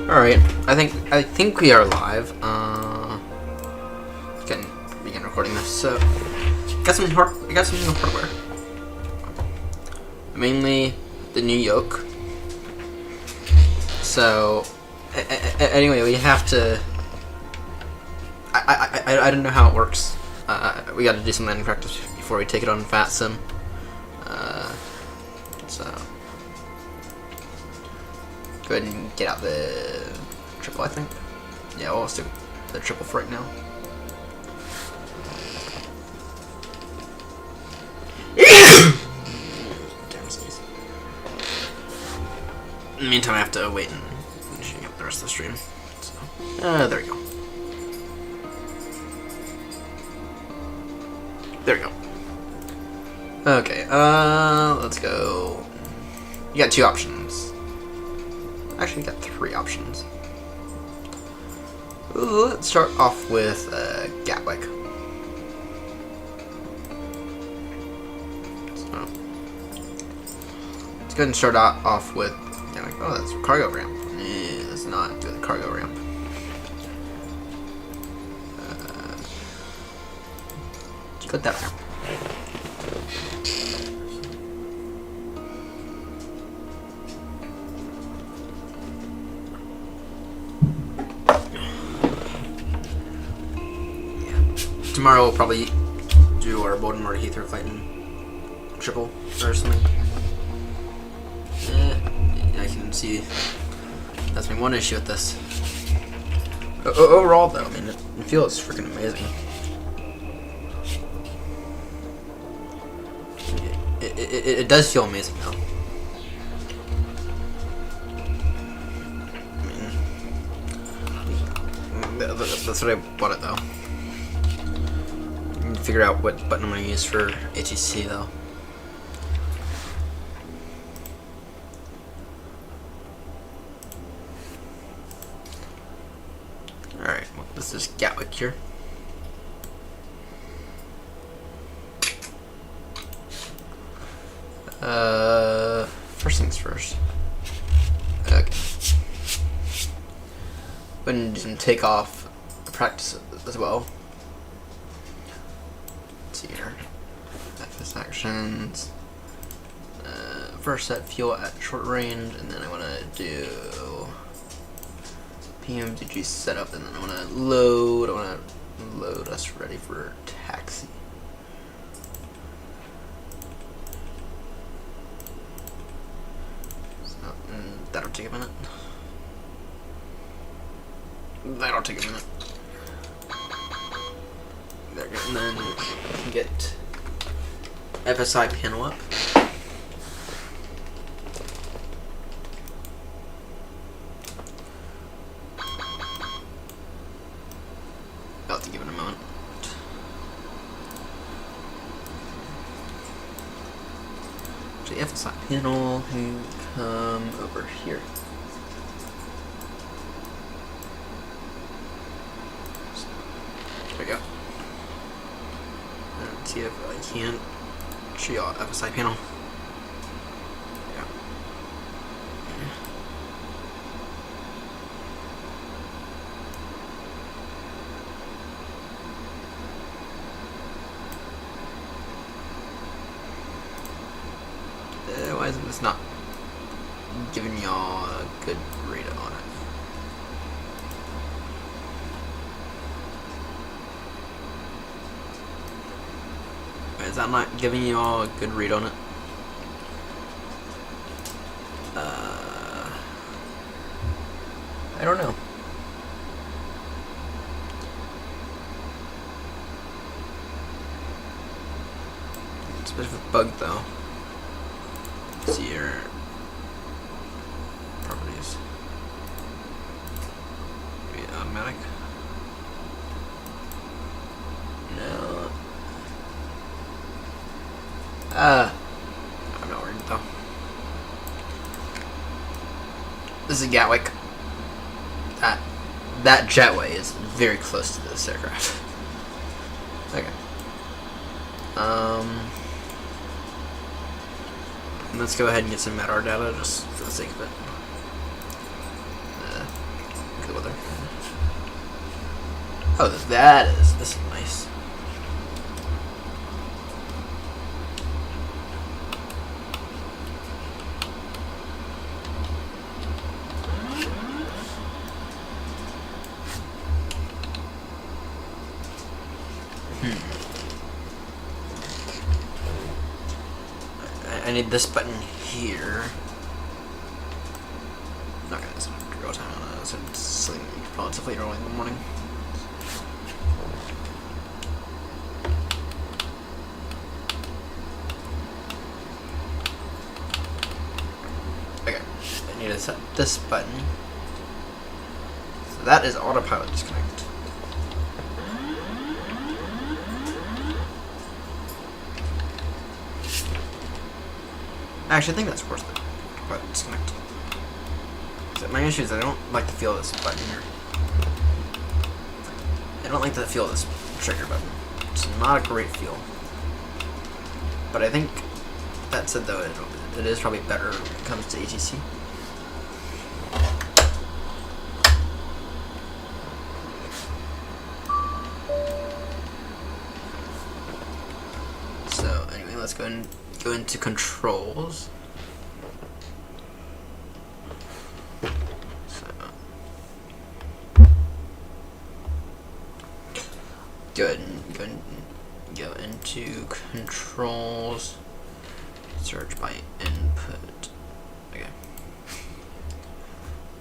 Alright, I think we are live. Can begin recording this. So, I got some new hardware. Mainly the new yoke. So, anyway, we have to. I don't know how it works. We got to do some landing practice before we take it on Fat Sim. So, go ahead and get out the triple, I think. Yeah, we'll do the triple for right now. Damn sneeze. In the meantime, I have to wait and finishing up the rest of the stream. So, there we go. There we go. Okay, let's go. You got two options. Actually, you got three options. Let's start off with Gatwick. So, let's go ahead and start off with Gatwick. Oh, that's a cargo ramp. Let's not do the cargo ramp. Put that ramp. Tomorrow we'll probably do our Baltimore to Heathrow flight in triple or something. I can see that's my one issue with this. Overall, though, I mean, it feels freaking amazing. It does feel amazing, though. I mean, that's what I bought it, though. Figure out what button I'm going to use for ATC though. Alright, well, this is Gatwick here. First things first. Okay. Go ahead and do some takeoff practice as well. Here, FS actions, first set fuel at short range, and then I want to do PMDG setup, and then I want to load us ready for taxi. So, that'll take a minute. That'll take a minute. There, and then get FSI panel up. I'll have to give it a moment. So the FSI panel can come over here. So, there we go. Let's see if I can show you all FSI panel. Yeah. Why isn't this not giving y'all a good read on it? Is that not giving you all a good read on it? I don't know. It's a bit of a bug, though. Let's see your properties. Maybe automatic. No. I'm not worried though. This is Gatwick. That jetway is very close to this aircraft. Okay. Let's go ahead and get some MEDAR data just for the sake of it. Oh, this is nice. I need this button here. Okay, that's real time on that. So I'm sleeping relatively early in the morning. Okay, I need to set this button. So that is autopilot disconnect. Actually, I think that's worth it. But disconnect. So my issue is I don't like the feel of this button here. I don't like the feel of this trigger button. It's not a great feel. But I think that said though, it is probably better when it comes to ATC. So anyway, let's go into controls. So go into controls. Search by input. Okay.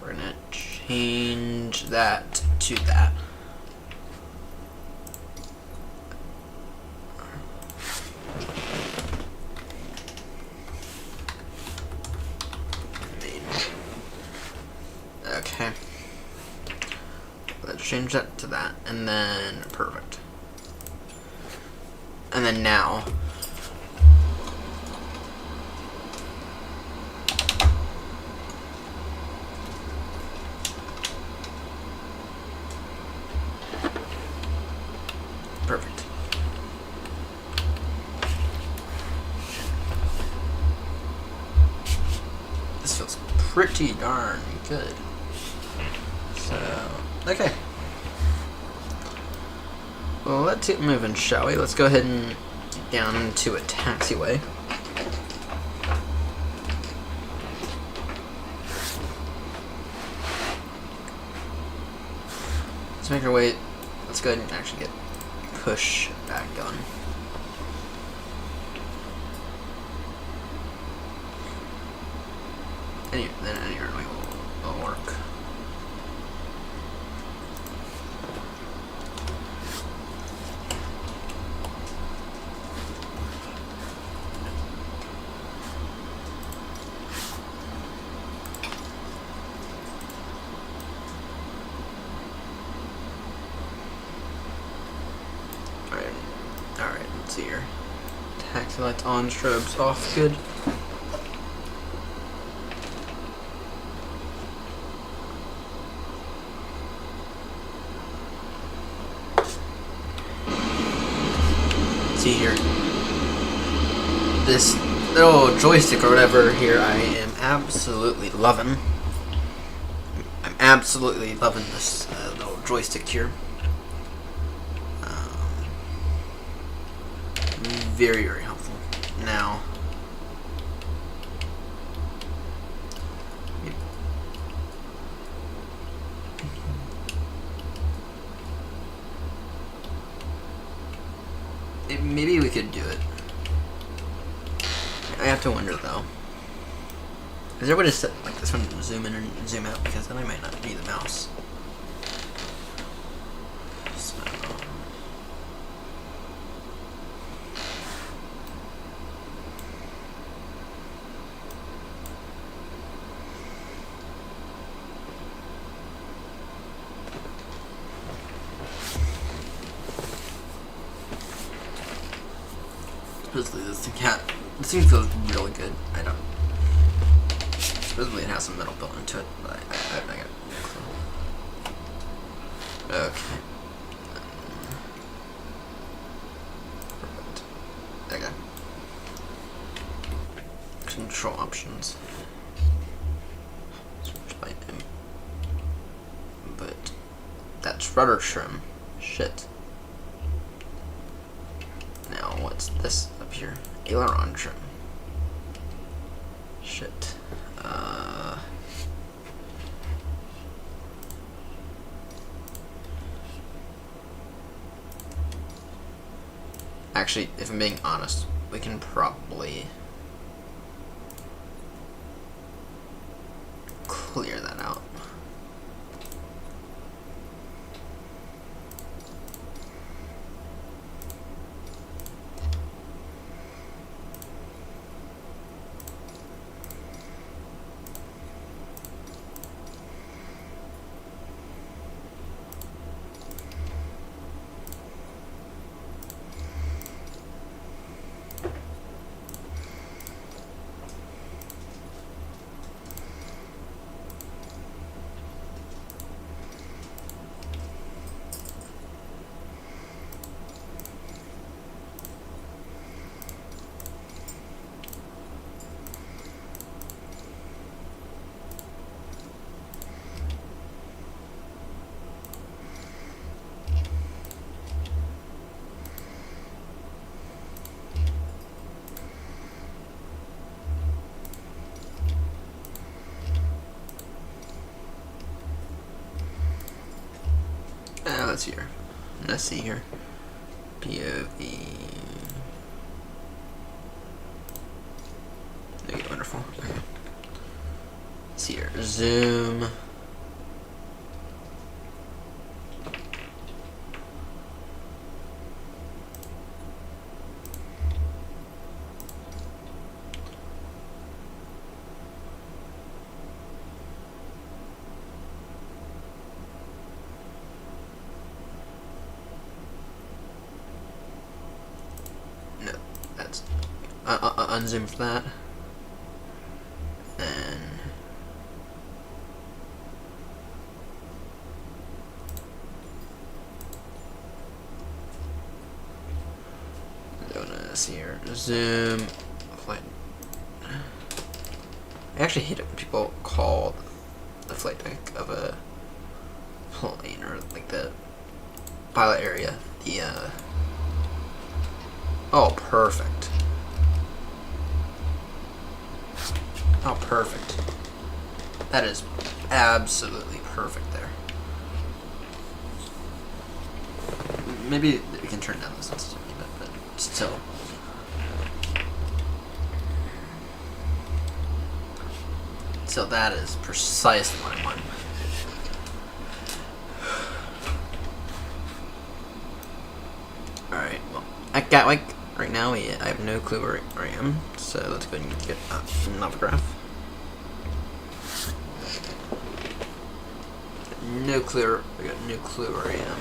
We're gonna change that to that. Okay. Let's change that to that, and then perfect. And then now. Perfect. This feels pretty darn good. So, okay. Well, let's get moving, shall we? Let's go ahead and get down into a taxiway. Let's make our way. Let's go ahead and actually get push back on. Then any way will work. Alright, let's see here. Taxi lights on, strobes off, good. See here. This little joystick or whatever here I am absolutely loving. I'm absolutely loving this little joystick here. Very, very helpful. Now, maybe we could do it. I have to wonder though. Is there a way to set like this one, zoom in and zoom out, because then I might not need the mouse. So. Supposedly this thing feels really good. I don't. Supposedly it has some metal built into it, but I got no clue. Okay. Perfect. Okay. Control options. Switch by input. That's rudder trim. Shit. Now, what's this up here? Aileron trim. Shit. Actually, if I'm being honest, we can probably clear that out. Let's see here. Let's see here. POV. Okay, wonderful. Okay. Let's see here. Zoom. Unzoom for that, and let's see here. Zoom flight. I actually hate it when people call the flight deck of a plane or like the pilot area the oh, perfect. Oh, perfect. That is absolutely perfect there. Maybe we can turn down the sensitivity a bit, but still. So that is precisely what I want. Alright, well, at Gatwick, right now, I have no clue where I am, so let's go ahead and get an autograph. No clue. I got no clue where I am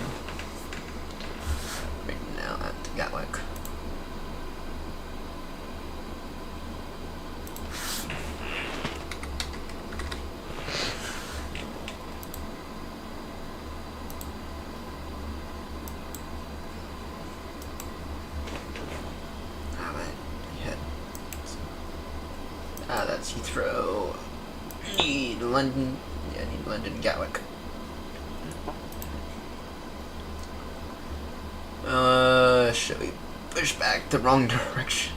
right now at Gatwick. That's Heathrow. Need London. Yeah, I need London Gatwick. Should we push back the wrong direction?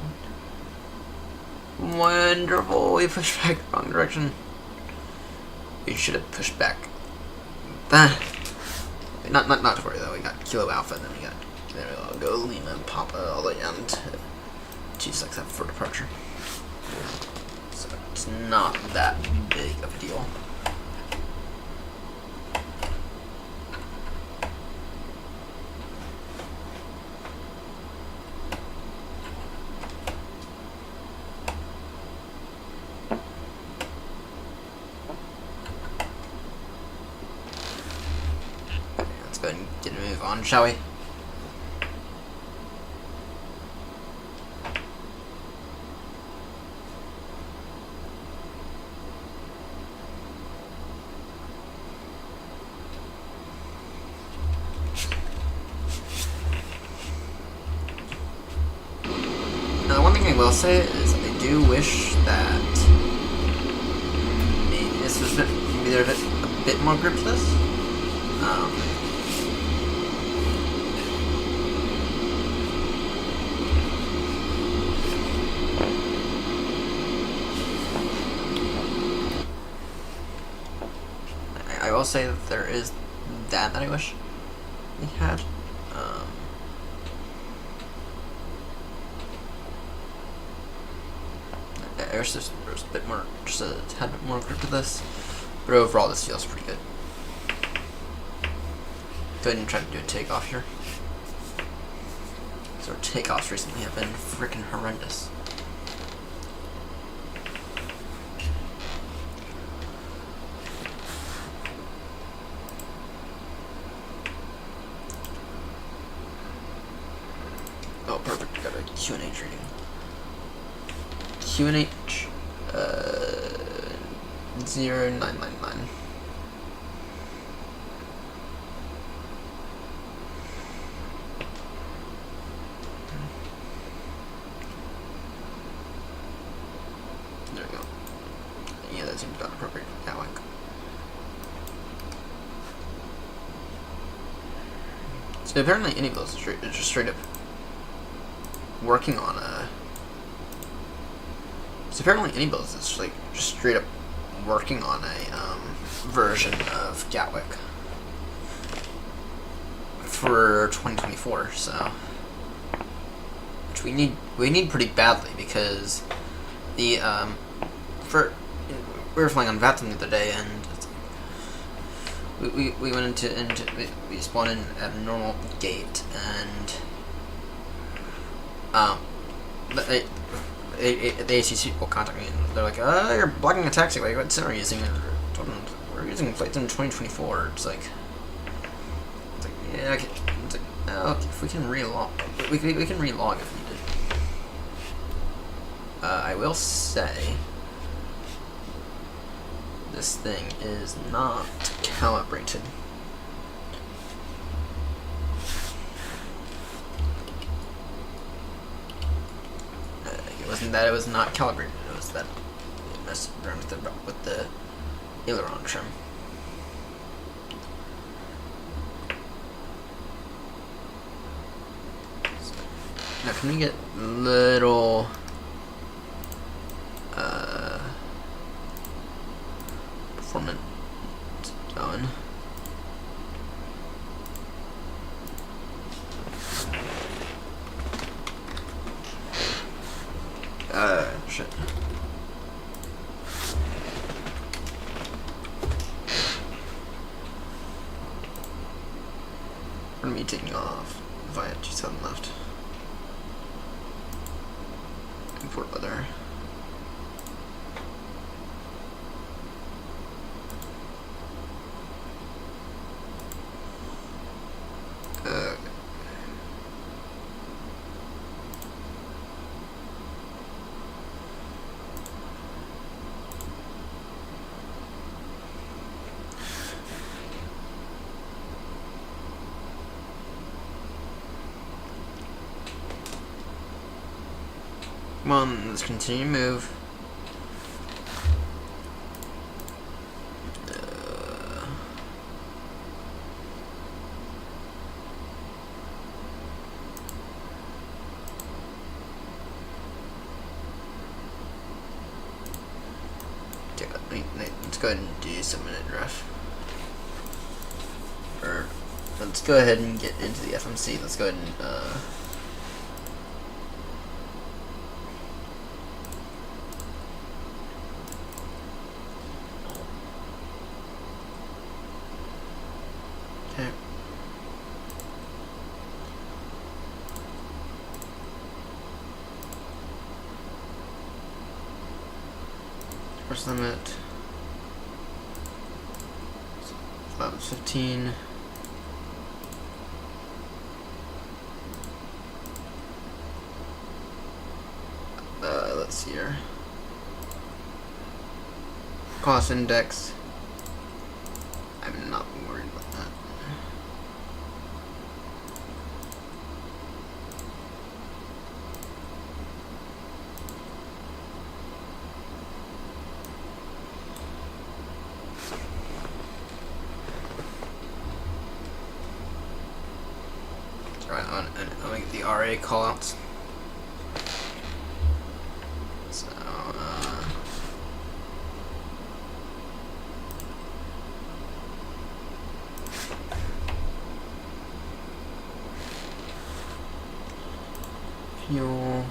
Wonderful, we pushed back the wrong direction. We should have pushed back that. Not to worry though, we got Kilo Alpha, and then we got, there we go, Lima and Papa all the way down to G6 for departure. So it's not that big of a deal. Let's go ahead and get a move on, shall we? Now, the one thing I will say is I do wish that maybe this was maybe there's a bit more grip to this. will say that there is that I wish we had. I wish there was a bit more, just a tad bit more grip to this, but overall this feels pretty good. Go ahead and try to do a takeoff here. So our takeoffs recently have been freaking horrendous. Oh, perfect. We got a QNH reading. QNH 0999. There we go. Yeah, that seems about appropriate for Gatwick. So apparently any of those is just straight up working on a. So apparently any builds is like just straight up working on a version of Gatwick for 2024. So, which we need pretty badly, because the we were flying on Vatham the other day, and we went into we spawned in at a normal gate, and the ACC people contact me, and they're like, you're blocking a taxiway, what sim are you using? And I told them, we're using flights in 2024. It's like, yeah, okay. It's like, okay, if we can relog, we can relog if needed. I will say, this thing is not calibrated. It wasn't that it was not calibrated, it was that it messed around with the aileron trim. Now can we get little performance going? Shit. What are we taking off via G7 left? Import weather. Come on, let's continue to move. Let's go ahead and do some minute ref. Or let's go ahead and get into the FMC. Let's go ahead and okay. First limit 15. Let's see here. Cost index. I'm not worried about that. Alright, I'll make the RA callouts. So, fuel.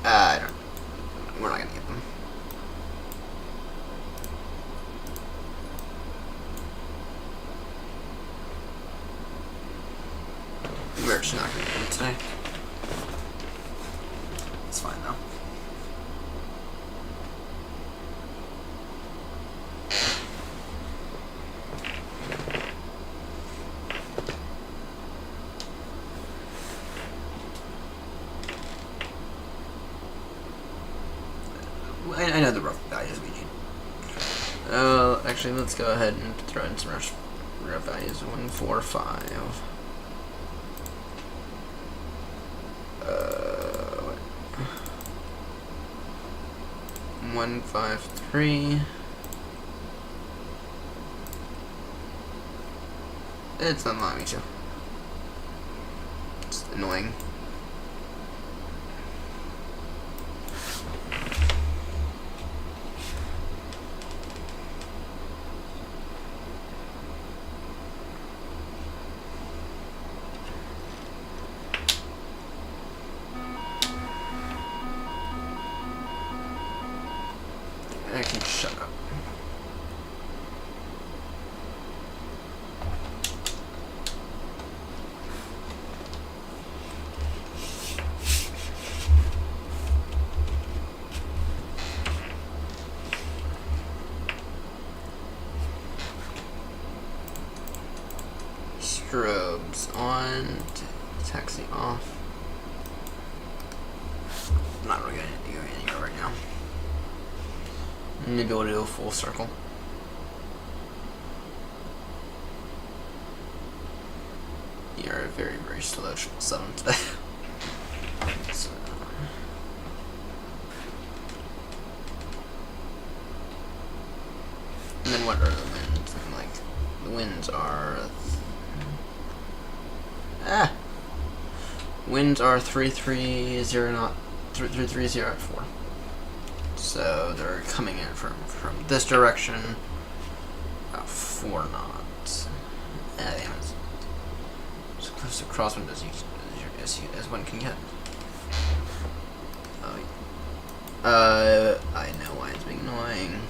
I don't. We're not gonna get them. We're just not gonna get them today. It's fine though. I know the rough values we need. Actually, let's go ahead and throw in some rough values. 145. 153. It's not allowing me to. It's annoying. I can shut up. Strobes on, taxi off. I'm not really gonna do anywhere right now. Maybe we'll do a full circle. You're a very, very slow 7 today. So. And then what are the winds? And like, the winds are... Winds are 330 knot, 330 at 4. So they're coming in from this direction, about 4 knots. Damn, it's as close to crosswind as one can get. I know why it's being annoying.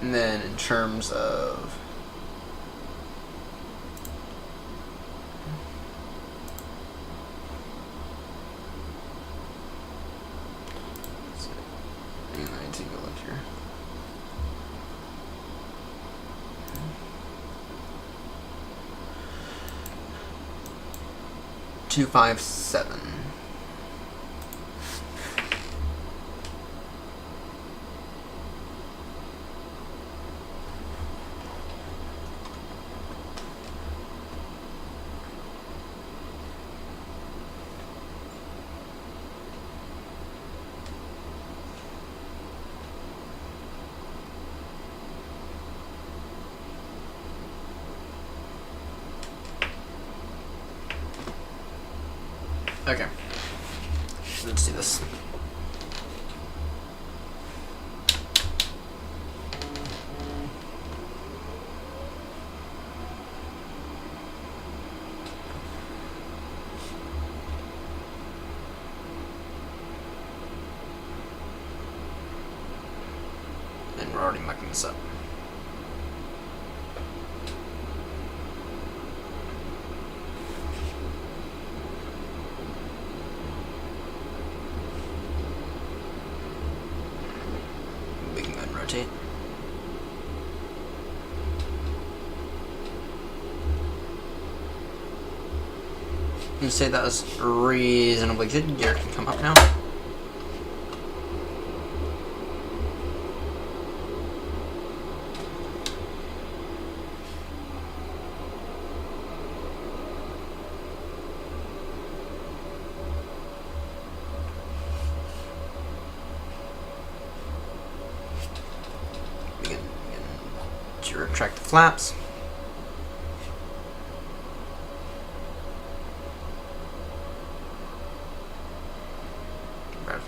And then in terms of let me take a look here. $257. Okay, let's do this. And we're already mucking this up. Rotate. You say that was reasonably good. Gear can come up now. retract the flaps.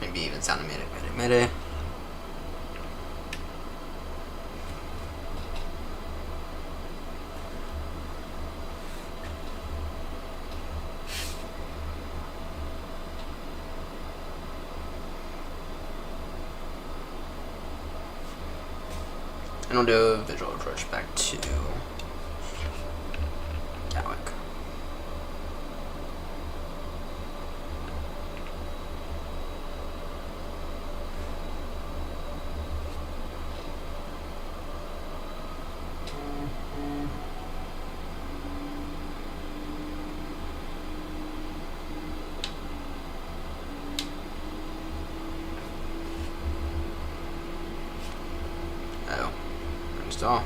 Maybe even sound a minute. And we'll do a visual approach back to Gatwick. Install.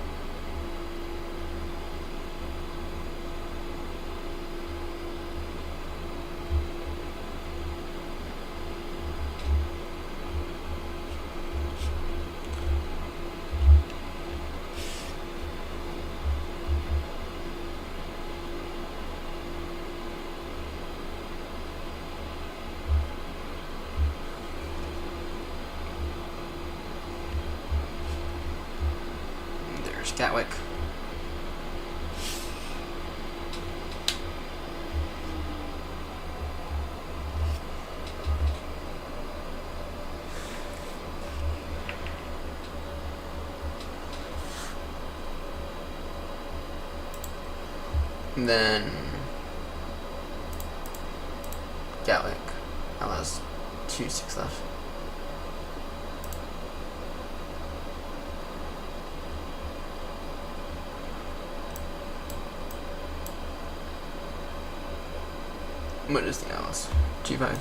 Gatwick. And then Gatwick. That was 2-6 left. What is the hours? 2-5.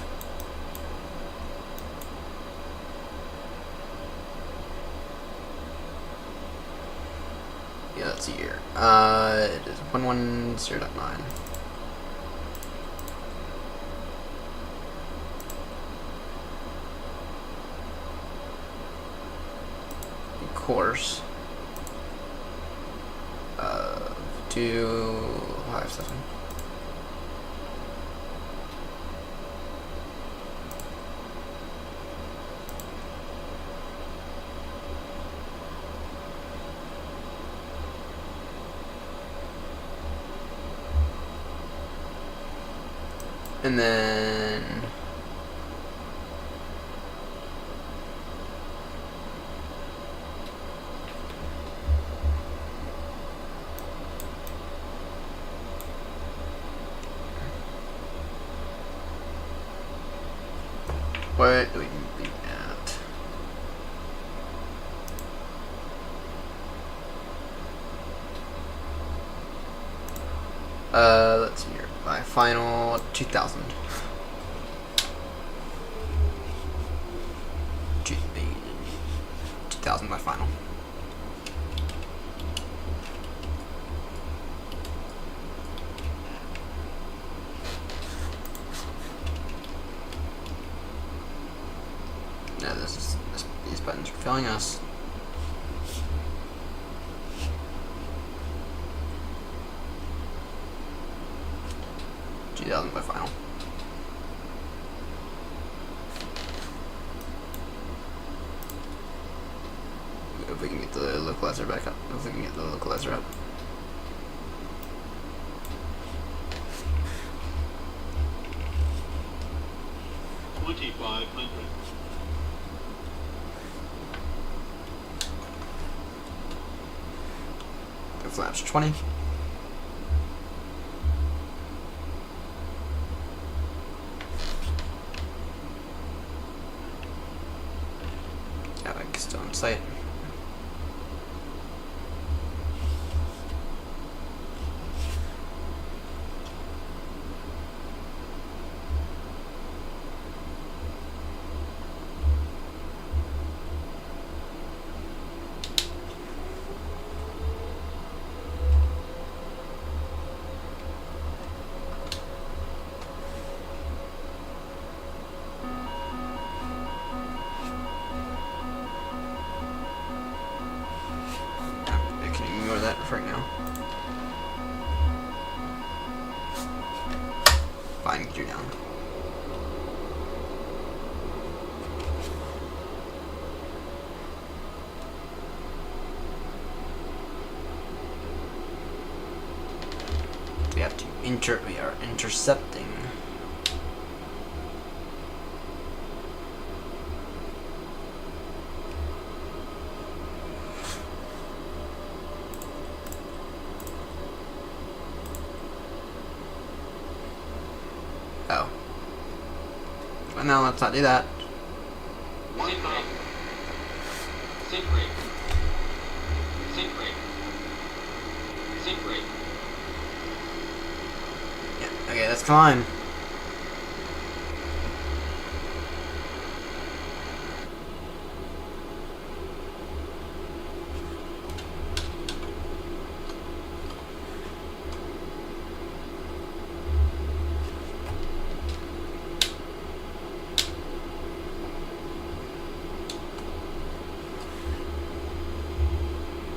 Yeah, that's a year. It is 110.9. Course. 257. And then what do we be at? Let's see here. By final 2000. 2000 by final. No, these buttons are failing us. By final. If we can get the localizer back up. If we can get the localizer up. The flaps 20. Still in sight. bind gear down. We have to we are intercepting. Oh. Well, no, let's not do that. Yeah, okay, let's climb.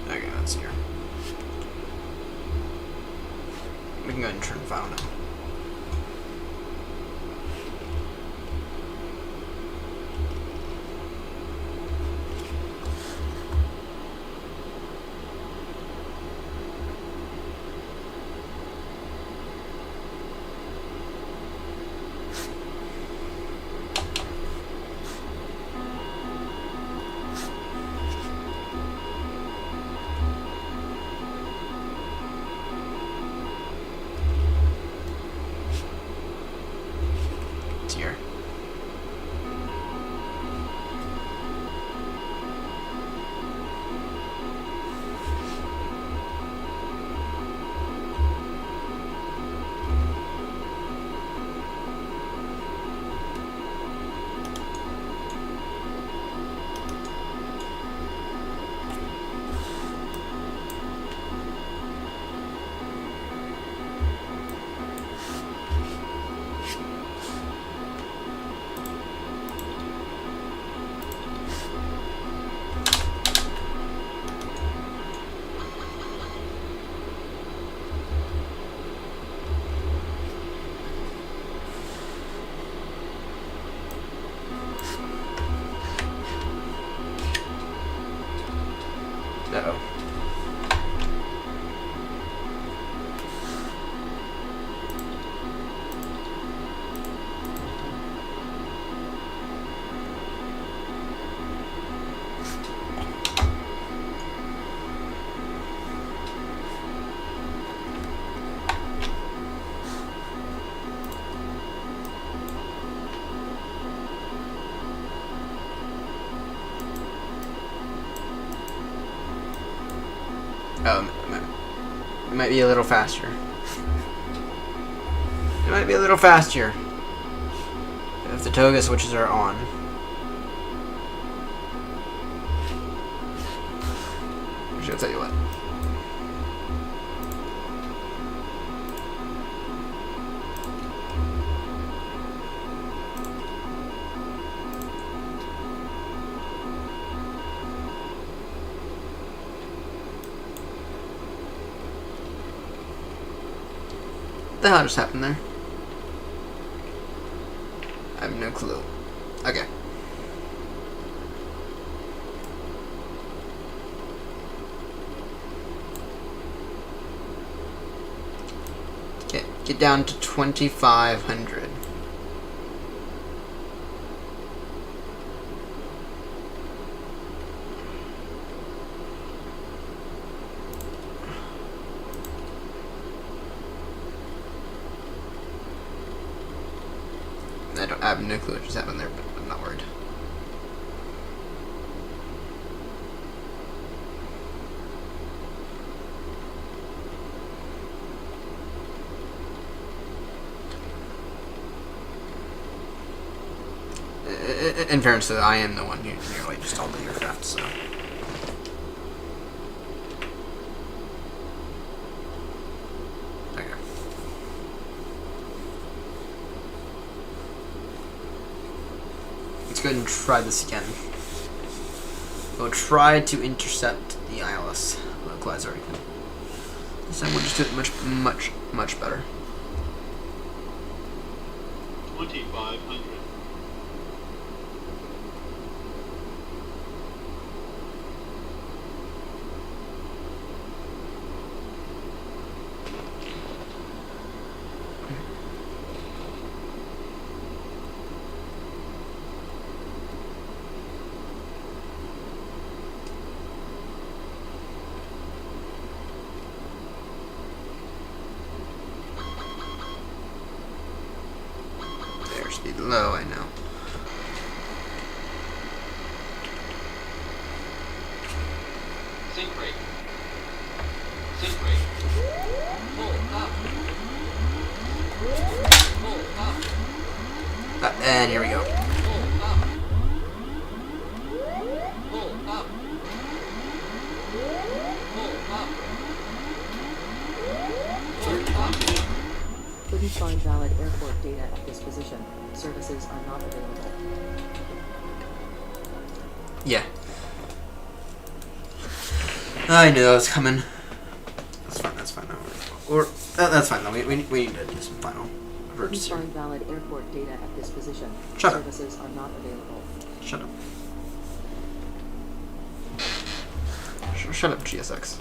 Okay, that's here. We can go ahead and turn file now. Here. Uh-oh. It might be a little faster. It might be a little faster if the toga switches are on. Actually, I'll tell you what. What the hell just happened there? I have no clue. Okay. Get down to 2,500. I have no clue what just happened there, but I'm not worried. In fairness, though, I am the one who nearly just all the aircraft, so. Okay. Let's go ahead and try this again. We'll try to intercept the ILS localizer again. This time we'll just do it much better. 2,500. Speed low, I know. Sink rate. Sink rate. Pull up. Pull up. And here we go. Pull up. Pull up. Pull up. Pull up. Couldn't find valid airport data at this position. Services are not available. Yeah. I knew that was coming. That's fine. Or, that's fine though. We need to do some final Couldn't emergency. find valid airport data at this position. Shut up. Services are not available. Shut up. Shut up, GSX.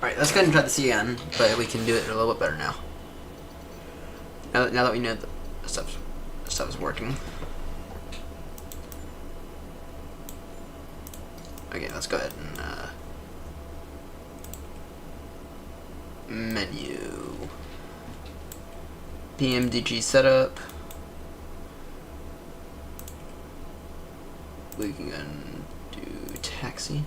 Alright, let's go ahead and try this again, but we can do it a little bit better now. Now that we know that the stuff is working. Okay, let's go ahead and menu. PMDG setup. We can go and do taxi.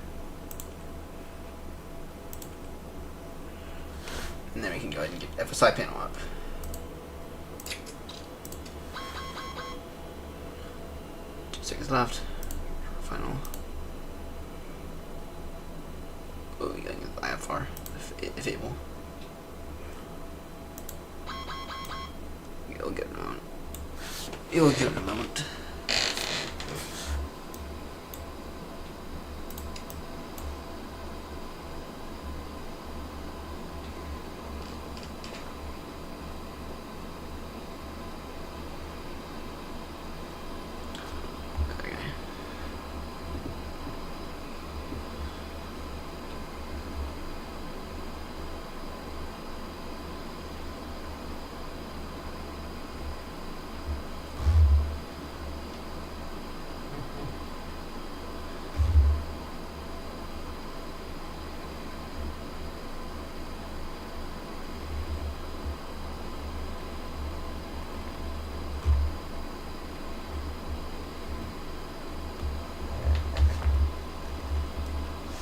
And then we can go ahead and get FSI panel up. Two seconds left. Final. Oh, we gotta get the IFR if able. You'll get it in a moment. You'll get it in a moment.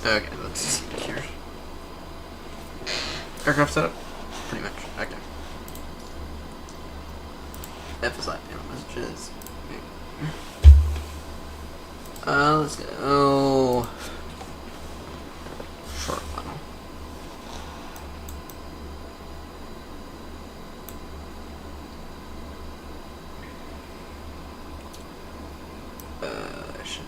Okay, let's see here. Aircraft setup? Pretty much. Okay. FSI panel messages. Let's go. Short funnel. Shit.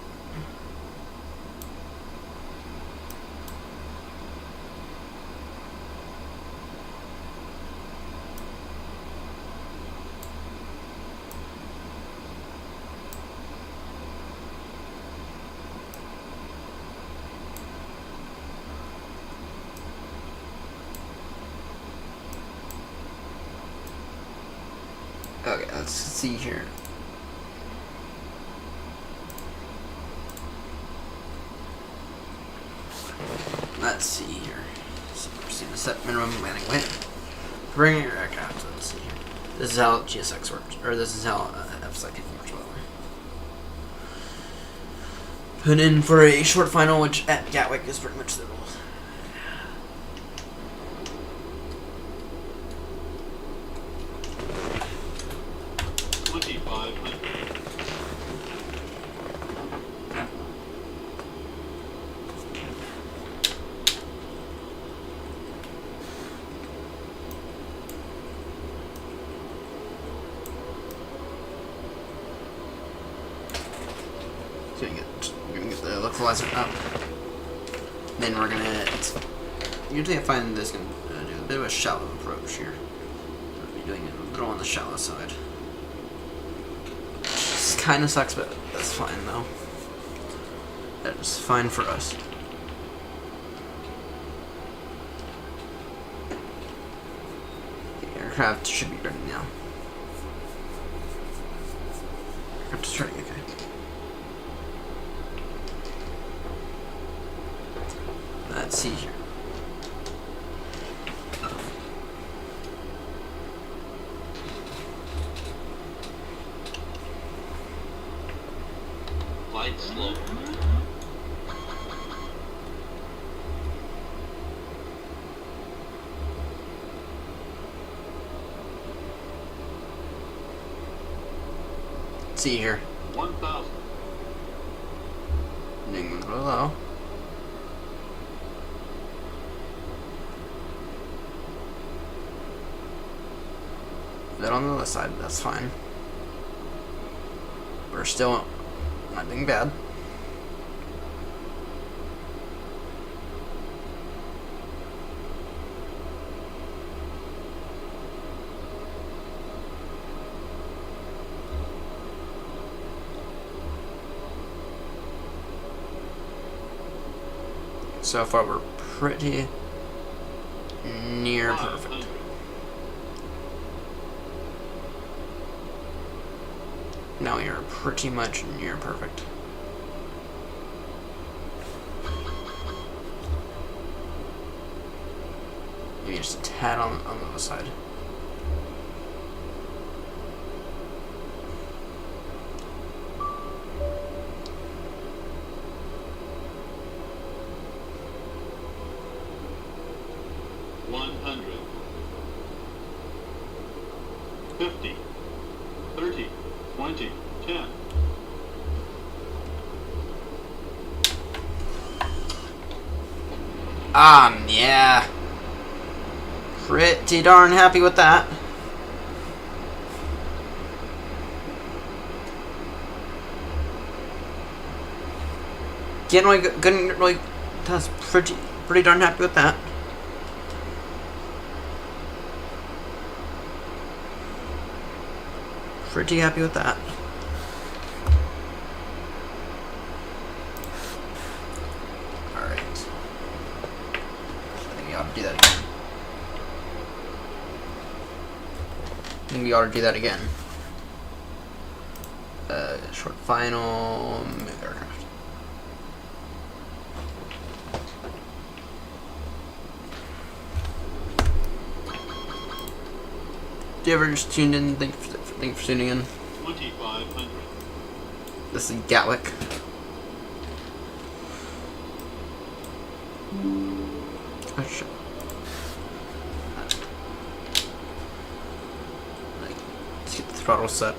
Okay, let's see here. Let's see here. So proceed to set minimum landing weight. Bring your aircraft. Let's see here. This is how GSX works, or this is how FSI works, by the way. Put in for a short final, which at Gatwick is pretty much the rule. So we're gonna get the localizer up. Then we're gonna. Usually I find this gonna do bit of a shallow approach here. We'll be doing it a little on the shallow side. Which kind of sucks, but that's fine though. That is fine for us. The aircraft should be ready now. Aircraft is ready, okay. Let's see here. Flight slow. Let's see here. 1,000. Ning really low. That on the other side, that's fine. We're still not doing bad. So far, we're pretty near perfect. Now we are pretty much near perfect. Maybe just a tad on the other side. $100. 50. 30. 20. 10. Yeah. Pretty darn happy with that. Getting really good, really, that's pretty darn happy with that. Pretty happy with that. Alright. I think we ought to do that again. Short final, move aircraft. Do you ever just tune in? Thank you for tuning in. 2,500. This is Gatwick. Oh shit. Let's get the throttle set.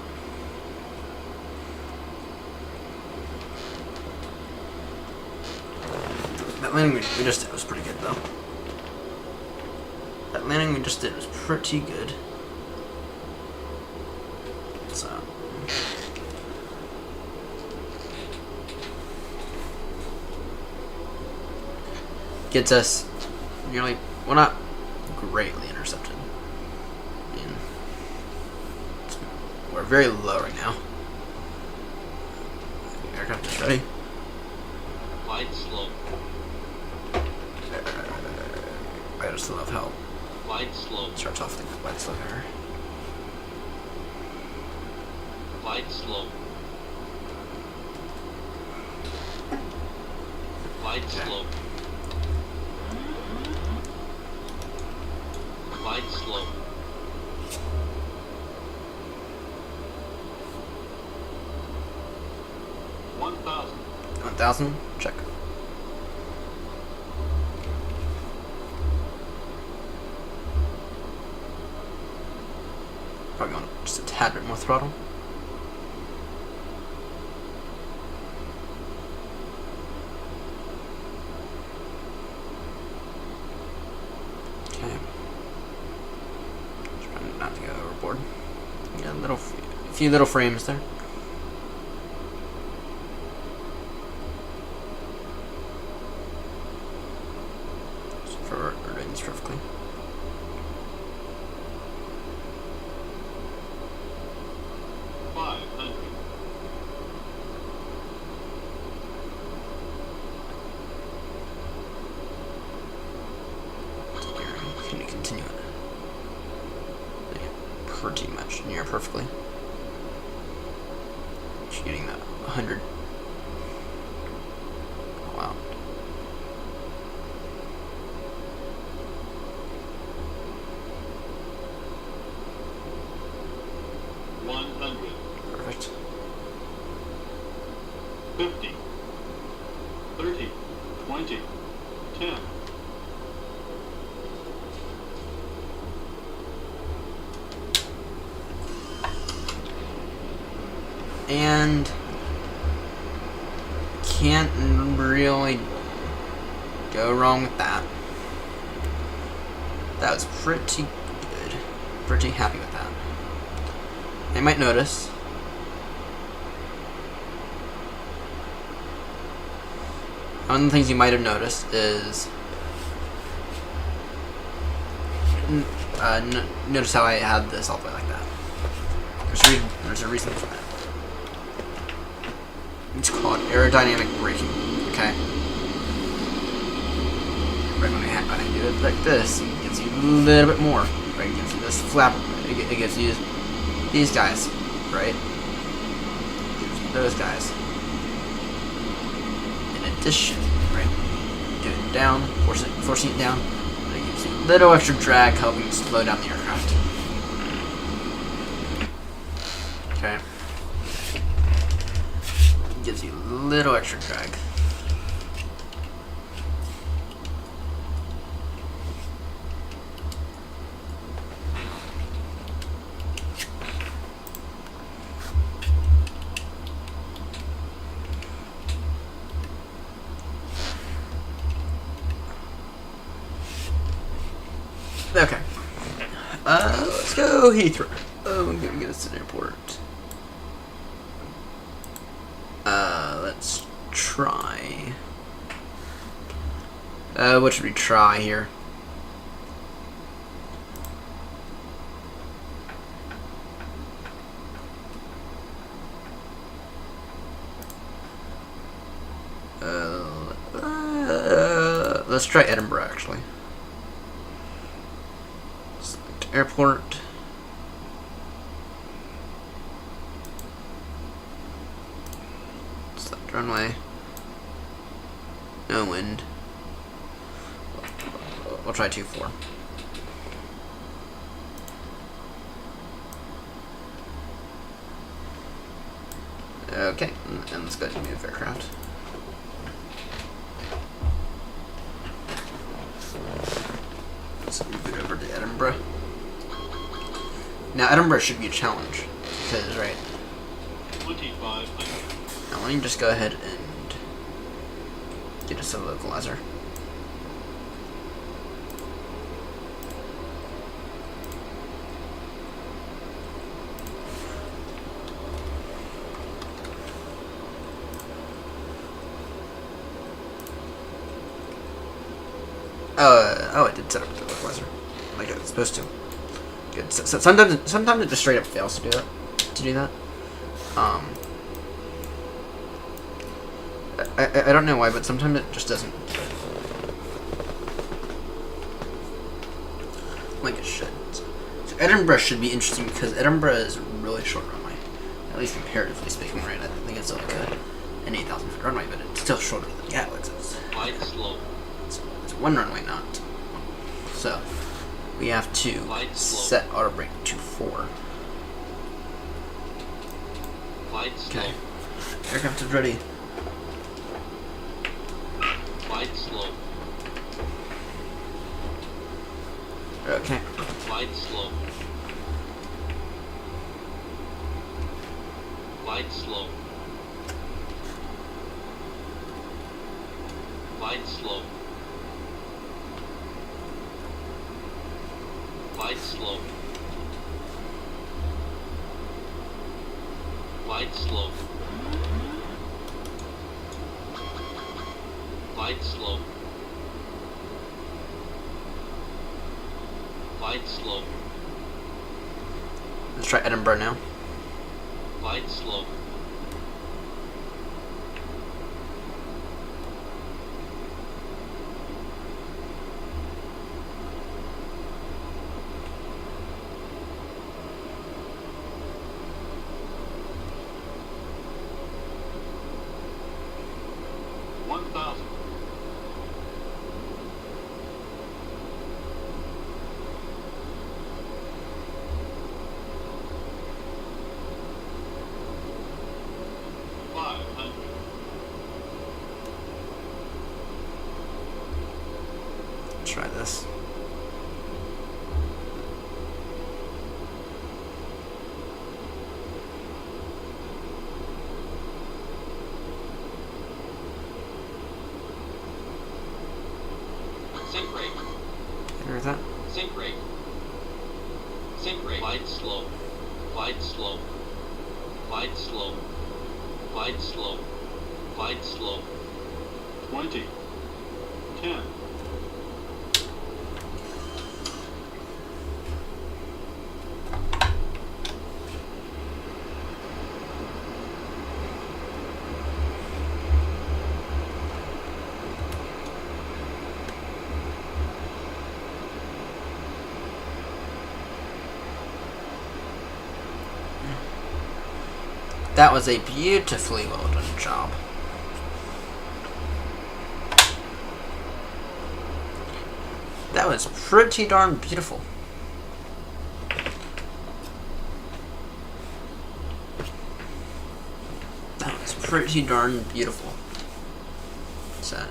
That landing we just did was pretty good though. That landing we just did was pretty good. So gets us nearly, well, not greatly intercepted. I mean, we're very low right now. Aircraft is ready. Flight slow. I just love how Flight slow. it starts off the flight slow there. Flight slow. Flight slow. Flight slow. $1,000. 1,000, check. Probably want just a tad bit more throttle. Okay. Just trying not to go overboard. Yeah, a few little frames there. For doing this perfectly. perfectly. Shooting that 100. Wow. Perfect. 50, 30, 20, 10. And can't really go wrong with that. That was pretty good. Pretty happy with that. You might notice one of the things you might have noticed is notice how I had this all the way like that. There's a reason for that. It's called aerodynamic braking. Okay. Right when I do it like this, it gives you a little bit more. Right, it gives you this flap. It gives you these guys, right? It gives you those guys. In addition, right? Do it down, forcing it down. It gives you a little extra drag, helping slow down the aircraft. Okay. Gives you a little extra drag. Okay. Let's go Heathrow. Oh, I'm gonna get us to the airport. Let's try. What should we try here? Let's try Edinburgh, actually. Select airport. Select runway. No wind. We'll try 2-4. Okay, and let's go ahead and move aircraft. Let's move it over to Edinburgh. Now Edinburgh should be a challenge, because, right, 2500. now why don't you just go ahead and get us a localizer. Oh, it did set up the localizer, like it's supposed to. Good. So sometimes it just straight up fails to do that. I don't know why, but sometimes it just doesn't. Like it should. So Edinburgh should be interesting because Edinburgh is a really short runway, at least comparatively speaking. Right? I think it's like an 8,000 foot runway, but it's still shorter than Gatwick's. Light slope. It's one runway, not one. So we have to set auto brake to 4. Light slope. Okay. Aircraft is ready. Light slope. Okay. Light slope. Light slope. Light slope. Light slope. Light slope. Light slope. Light slope. Let's try Edinburgh now. Light slope. Let's try this. Sink rate. Here's that. Sink rate. Sink rate. Glide slope. Glide slope. Glide slope. Glide slope. Glide slope. 20. 10. That was a beautifully well done job. That was pretty darn beautiful. That was pretty darn beautiful. So,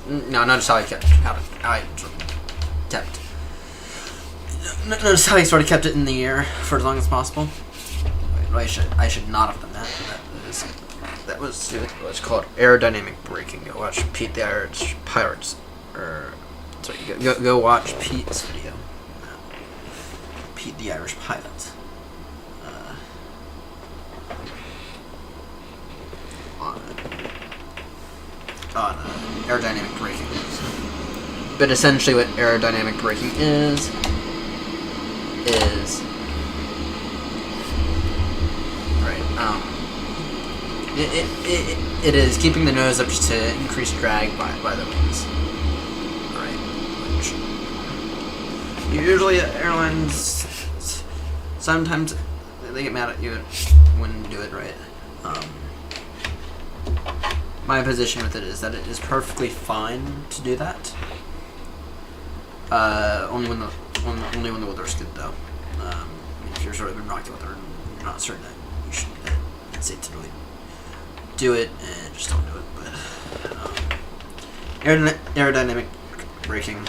no, notice how I kept notice how I sort of kept it in the air for as long as possible. Wait, I should not have done that. That was what's called aerodynamic braking. Go watch Pete the Irish Pirates, or sorry, go watch Pete's video. Pete the Irish Pilot. On aerodynamic braking. But essentially, what aerodynamic braking is it is keeping the nose up to increase drag by the wings. Right. Which usually airlines sometimes they get mad at you when you do it right. My position with it is that it is perfectly fine to do that. Only when the weather's good, though. If you're sort of in rocky weather and you're not certain that you should, it's safe to really do it, and just don't do it. But aerodynamic braking,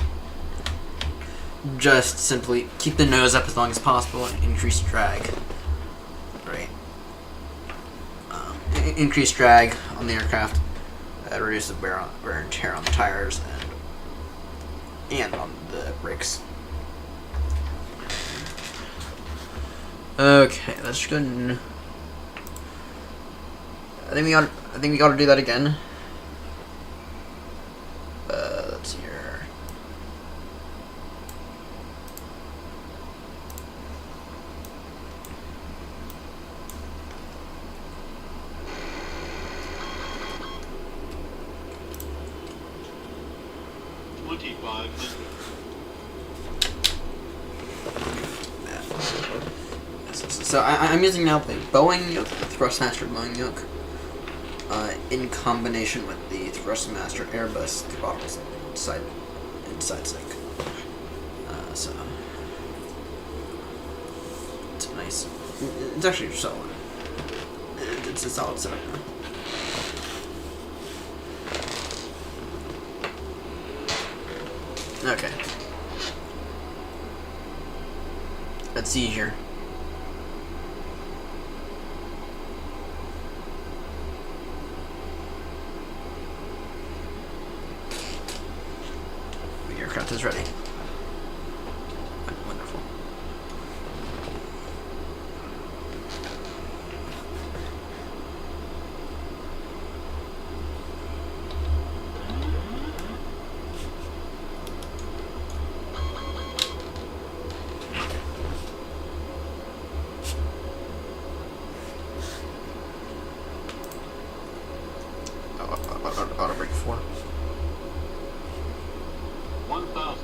just simply keep the nose up as long as possible and increase drag. Right. Increase drag on the aircraft, reduces wear and tear on the tires and on the brakes. Okay, that's good. I think we got to do that again. Let's see here. So I'm using now the Boeing yoke, the Thrustmaster Boeing yoke, in combination with the Thrustmaster Airbus throttles inside stick. So it's nice. It's actually solid. It's a solid setup now. Okay. Let's see here. The aircraft is ready. Wonderful. Auto brake 4. 1,000.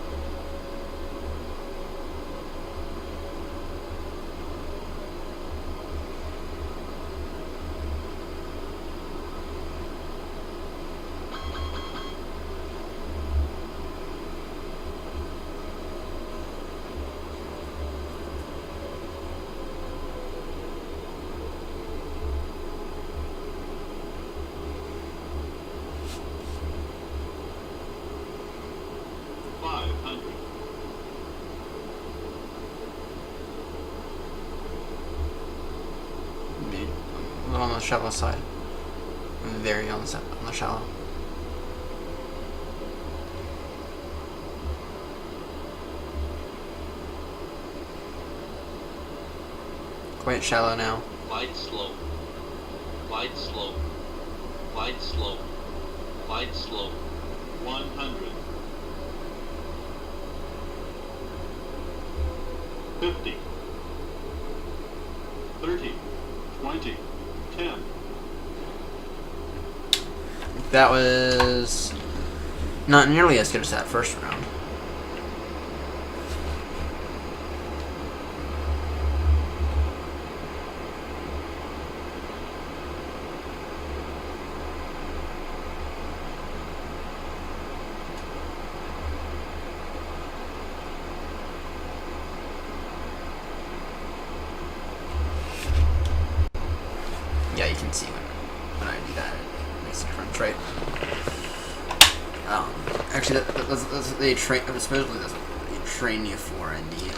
500. On the shallow side. Very on the shallow. Quite shallow now. Glide slope. Glide slope. Glide slope. Glide slope. 100. 50. 30. 20. 10. That was not nearly as good as that first round. Yeah, you can see when I do that, it makes a difference, right? Actually, that's they train. Supposedly, that's what they train you for in the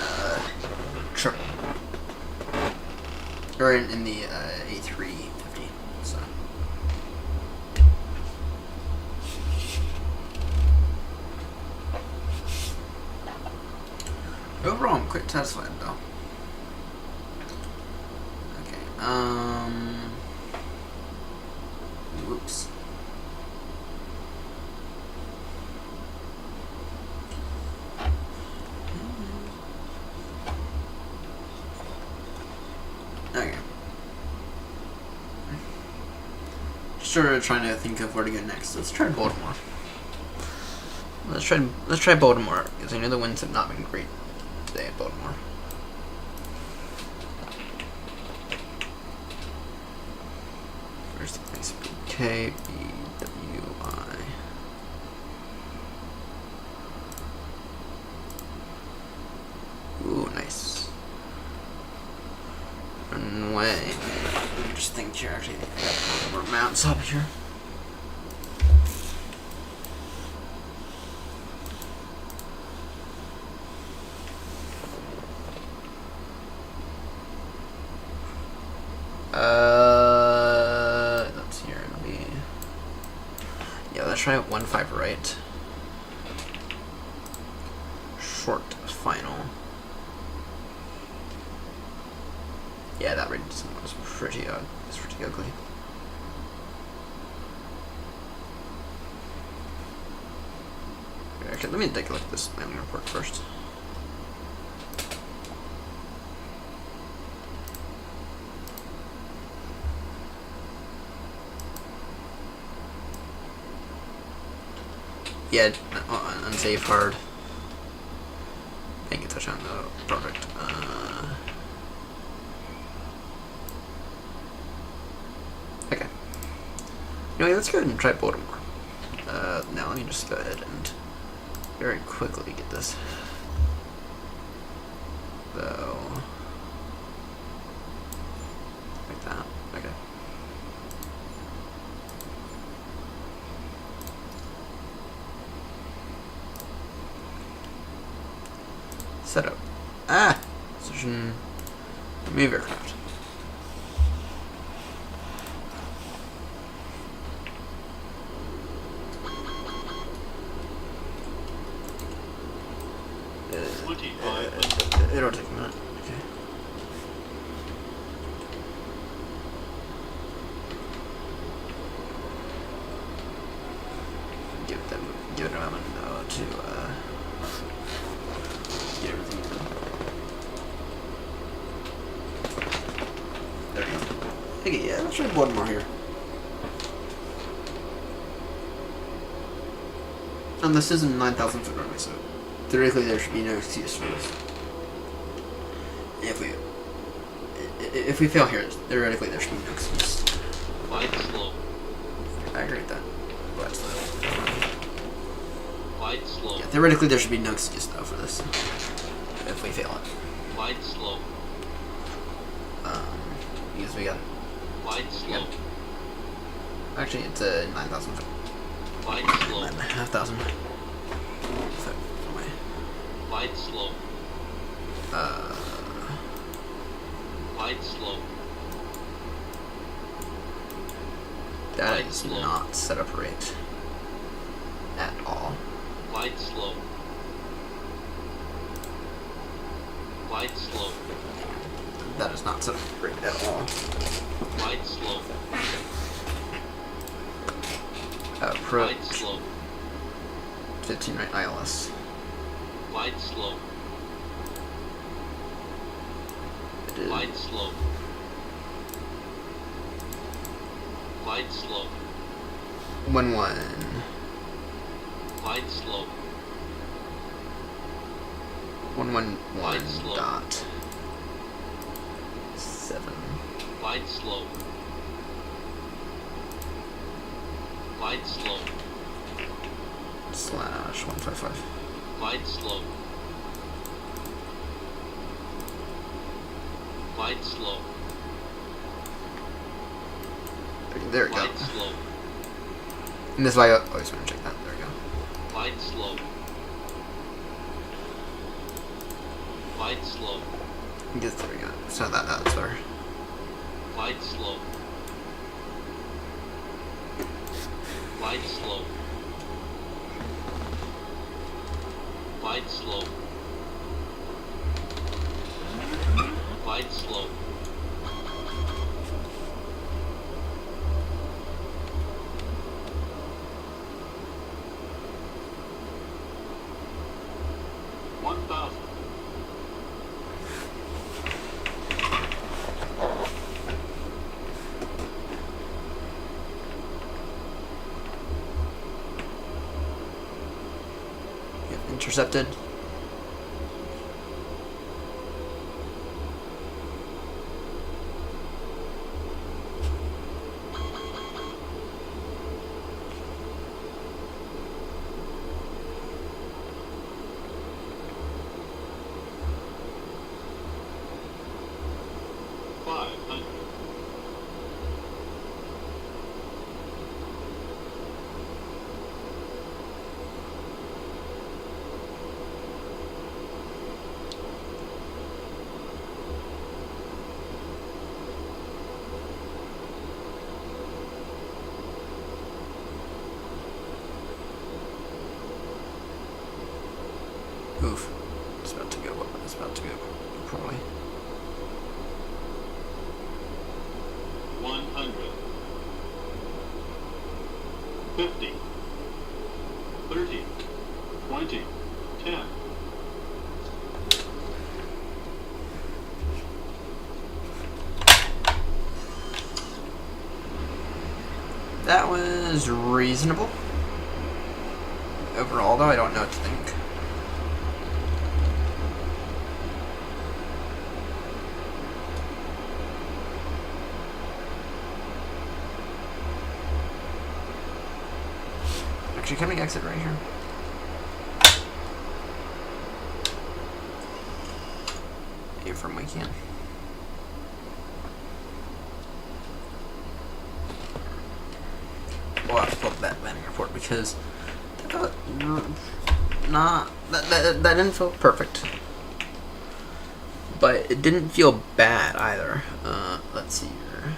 or in the A350. So. Overall, I'm quite satisfied though. Okay. Whoops. Okay. Sort of trying to think of where to go next. Let's try Baltimore. Let's try Baltimore because I know the winds have not been great today at Baltimore. First place BK BWI. Ooh, nice. Runway. Let me just think here. Actually, I got more mounts up here. Let's see here. It'll be. Yeah, let's try 1-5 right. Short final. Yeah, that rig was pretty ugly. Okay, let me take a look at this landing report first. Yeah, unsafe hard. Thank you, touchdown though. Perfect. Okay. Anyway, let's go ahead and try Baltimore. Now let me just go ahead and very quickly get this. So, like that. Okay. Setup. Position. Move aircraft. It'll take a minute. Okay. Give it a moment though to get everything done. There we go. Okay, yeah, let's try one more here. And this isn't 9,000 foot runway, so theoretically there should be no excuse for this. If we fail here, theoretically there should be no excuse. Glide slope. I agree with that. Glide slope. Glide slope. Yeah, theoretically there should be no excuse though for this. If we fail it. Glide slope. Because we got. Glide slope. Actually, it's a 9,000 foot. Glide slope. 9,500 foot away. Glide slope. Glide slope. That is not set up right at all. Glide slope. Glide slope. That is not set up right at all. Glide slope. Approach Glide slope. 15 right ILS. Glide slope. It is Glide slope. Glide slope. 1-1. Glide slope. 111 dot 7. Glide slope. Glide slope. Slash 155. Glide slope. Glide slope. There we go. Glide slope. And this is why I always want to check that. There we go. Glide slope. Glide slope. Yes, there we go. So that's better. Glide slope. Glide slope. Glide slope. Glide slope. Intercepted. Oof. It's about to go. It's about to go poorly. 100. 50. 30. 20. 10. That was reasonable. Overall, though, I don't know what to think. Actually, can we exit right here? From we can. We'll have to pull up that landing report because that didn't feel perfect, but it didn't feel bad either. Let's see here.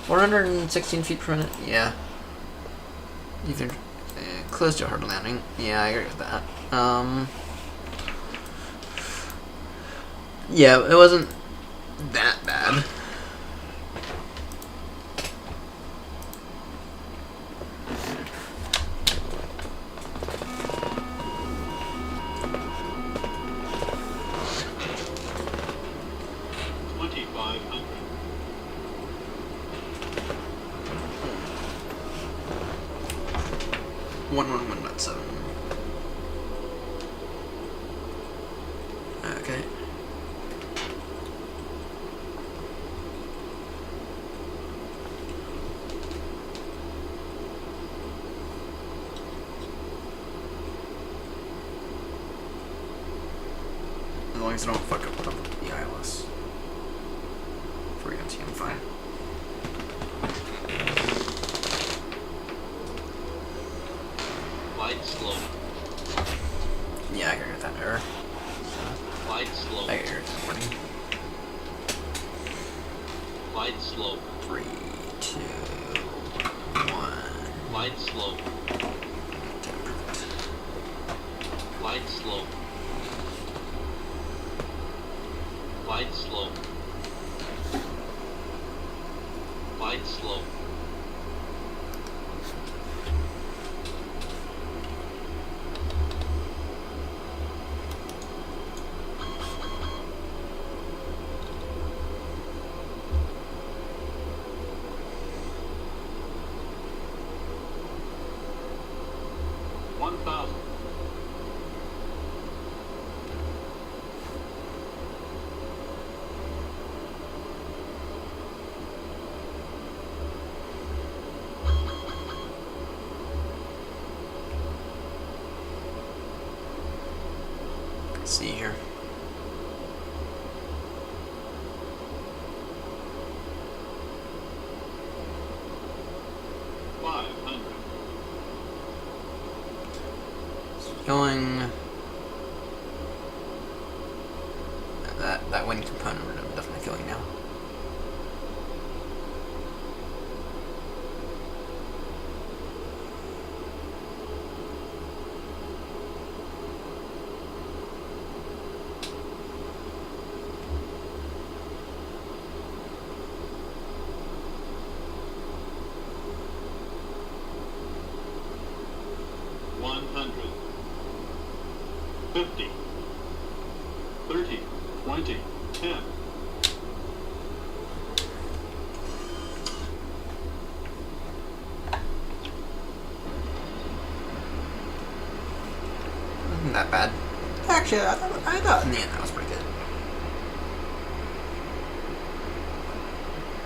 416 feet per minute. Yeah. Even close to a hard landing. Yeah, I agree with that. Yeah, it wasn't that bad. Okay. As long as I don't fuck up with the ILS. For you, I'm fine. Glide slope. Yeah, I got that error. Glide slope. I got error this morning. Glide slope. 3, 2, 1. Glide slope. Okay, perfect. Glide slope. Glide slope. Glide slope. See here. Going that wind component we're definitely feeling now. $50, 30, 20, 10. Wasn't that bad. Actually, I thought in the end that was pretty good.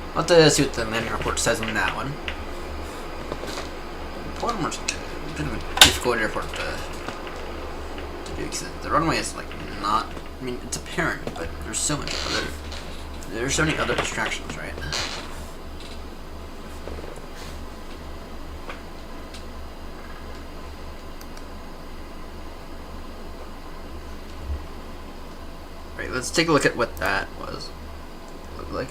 I'll have to see what the landing report says on that one. Baltimore's a bit of a difficult airport to do because the runway is like not. I mean, it's apparent, but there's so many other distractions, right? Right, let's take a look at what that was. Look like.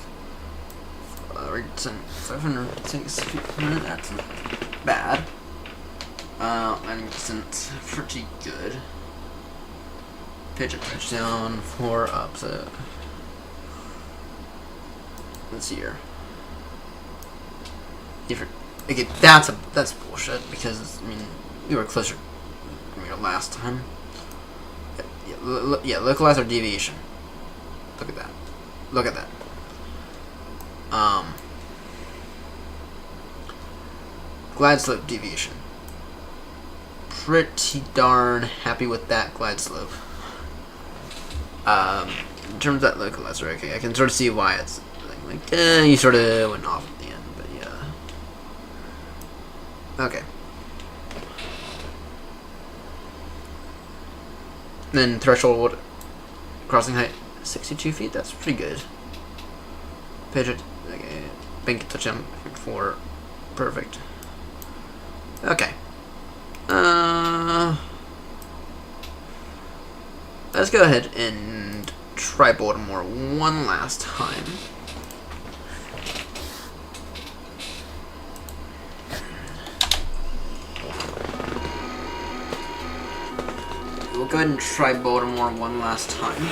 We're 506 feet per minute. That's not bad. Landing distance pretty good. Pitch up, pitch down, 4 up. So let's see here. Different. Okay, that's bullshit because I mean we were closer. Last time. Yeah, localize our deviation. Look at that. Look at that. Glide slope deviation. Pretty darn happy with that glide slope. In terms of that localizer, okay, I can sort of see why it's like you sort of went off at the end, but yeah. Okay. Then threshold crossing height 62 feet. That's pretty good. Pitch it. Okay. Bank touchdown 4. Perfect. Okay. Let's go ahead and try Baltimore one last time. We'll go ahead and try Baltimore one last time.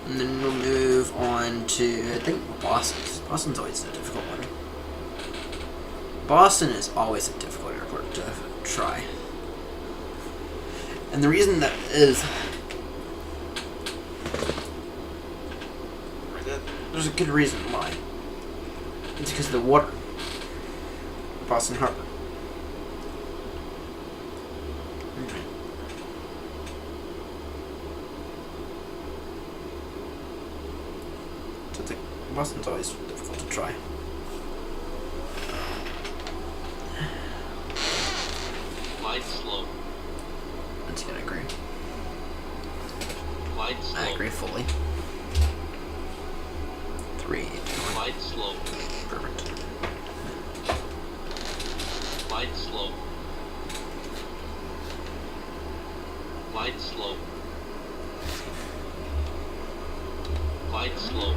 And then we'll move on to, I think, Boston. Boston's always a difficult one. Boston is always a difficult airport to try. And the reason that is, there's a good reason why. It's because of the water. Boston Harbor. So it's like, Boston's always difficult to try. Glide slope. That's gonna agree. Glide slope. I agree fully. 3, 2, 1. Glide slope. Perfect. Glide slope. Glide slope. Glide slope.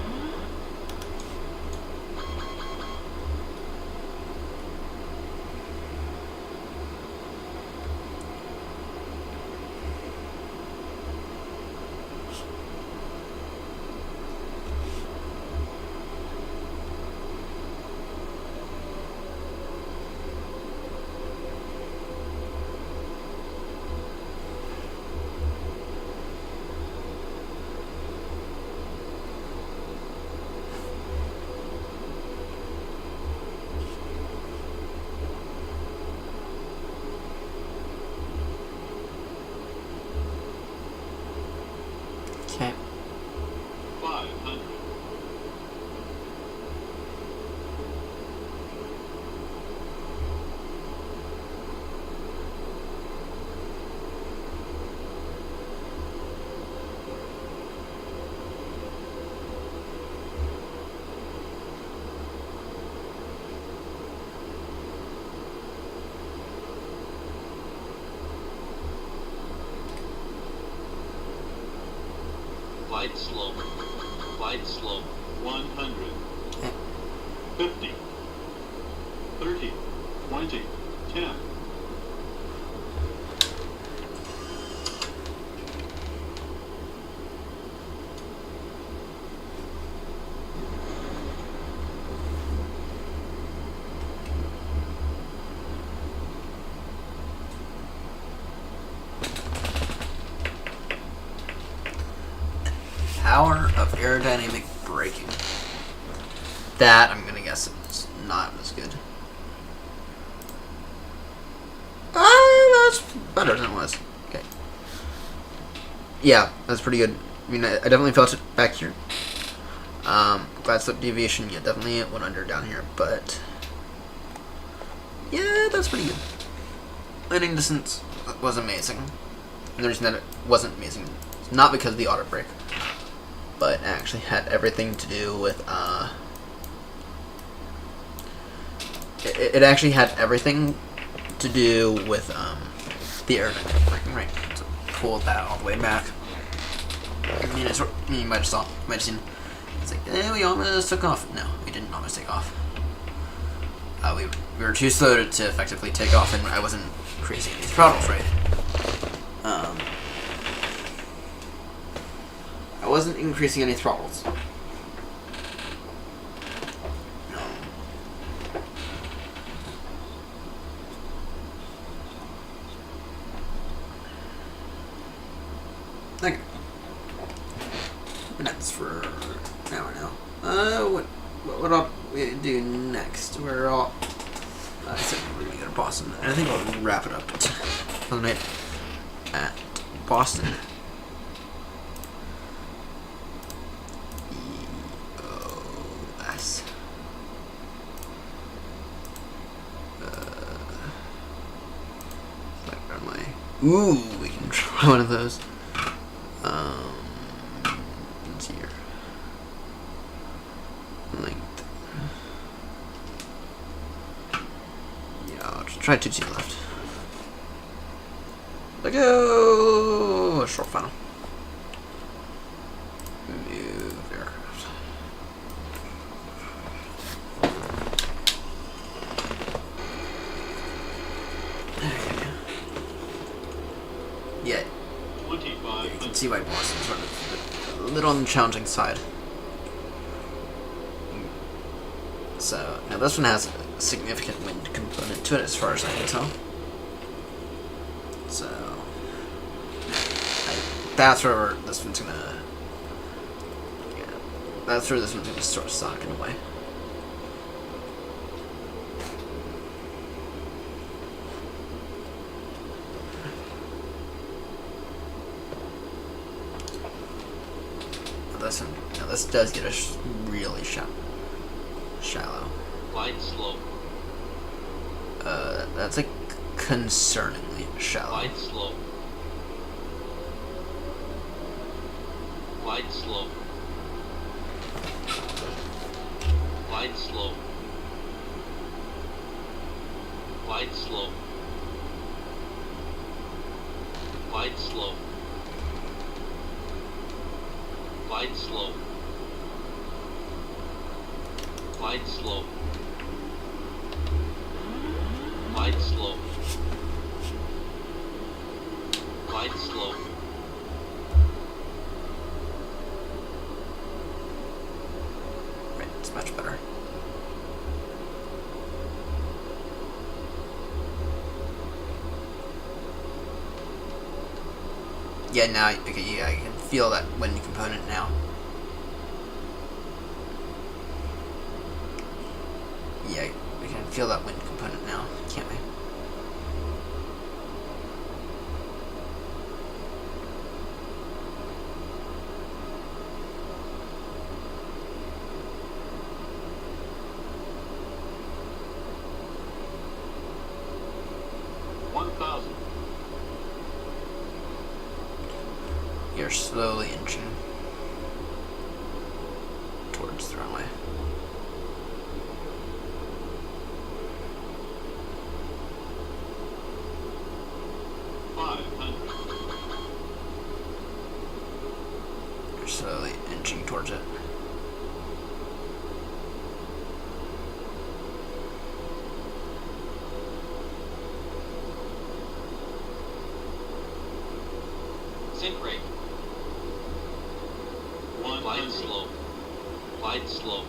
Okay. 500. Glide slope. Glide slope. 100. Okay. 50. 30. 20. 10. Power of aerodynamic braking. That, I'm gonna guess, is not as good. That's better than it was. Okay. Yeah, that's pretty good. I mean, I definitely felt it back here. Glad slip deviation, yeah, definitely went under down here, but yeah, that's pretty good. Landing distance was amazing. And the reason that it wasn't amazing is not because of the auto brake, but it actually had everything to do with it actually had everything to do with the aerodynamic braking, right? So pull that all the way back. I mean, you might have saw, might have seen. It's like, we almost took off. No, we didn't almost take off. We were too slow to effectively take off, and I wasn't increasing any throttles, right? I wasn't increasing any throttles. No. Okay. And that's for now or now. What ought we do next? We're all. I said we're gonna go to Boston. And I think I'll wrap it up for the night at Boston. EOS. Like, where am I? Ooh, we can try one of those. Let's see here. Length. Yeah, I'll just try 2T left. Let go! Short final. Move aircraft. Okay. Yeah, you can see why Boston's sort of a little on the challenging side. So, now this one has a significant wind component to it as far as I can tell. So, that's where this one's gonna, yeah, that's where this one's gonna start stalking away. Now this does get us really shallow. Glide slope. That's like concerningly shallow. Glide slope. Glide slope. Glide slope. Glide slope. Glide slope. Glide slope. Glide slope. Glide slope. Glide slope. Right, it's much better. Yeah, now, okay, yeah, I can feel that wind component now. Yeah, we can feel that wind component now, can't we? You're slowly inching towards the runway. You're slowly inching towards it. Sink rate. Glide slope. Glide slope.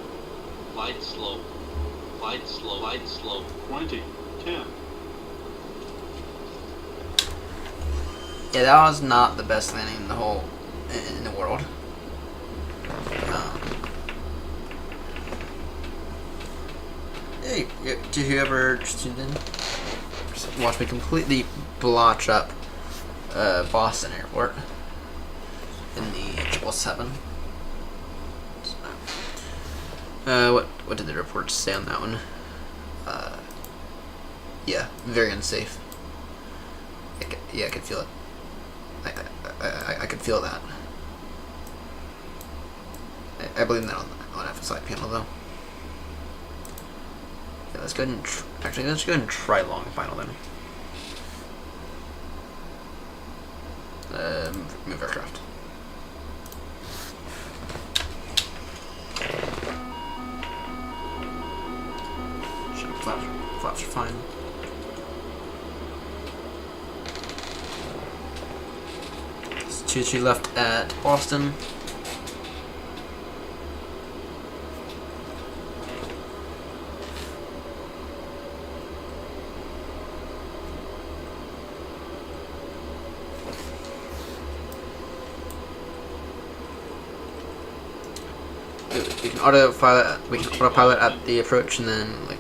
Glide slope. Glide slope. Glide slope. 20, 10, Yeah, that was not the best landing in the whole in the world. Hey, did you ever just tuned in? Just watch me completely blotch up Boston Airport in the 777. What did the reports say on that one? Yeah, very unsafe. I could feel it. I could feel that. I believe that on FSI panel though. Yeah, let's go ahead and actually let's go ahead and try long final then. Move aircraft. Flaps are fine. It's 2-2 left at Boston. We can autopilot. We can autopilot at the approach, and then like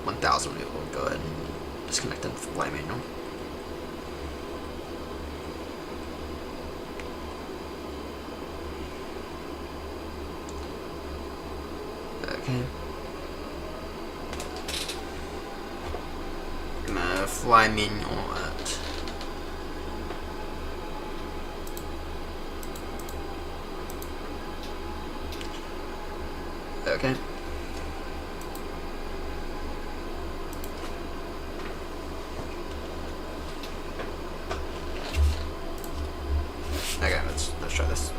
1,000, we will go ahead and disconnect and fly manual. Okay. Gonna fly manual at. Okay. Okay, let's try this.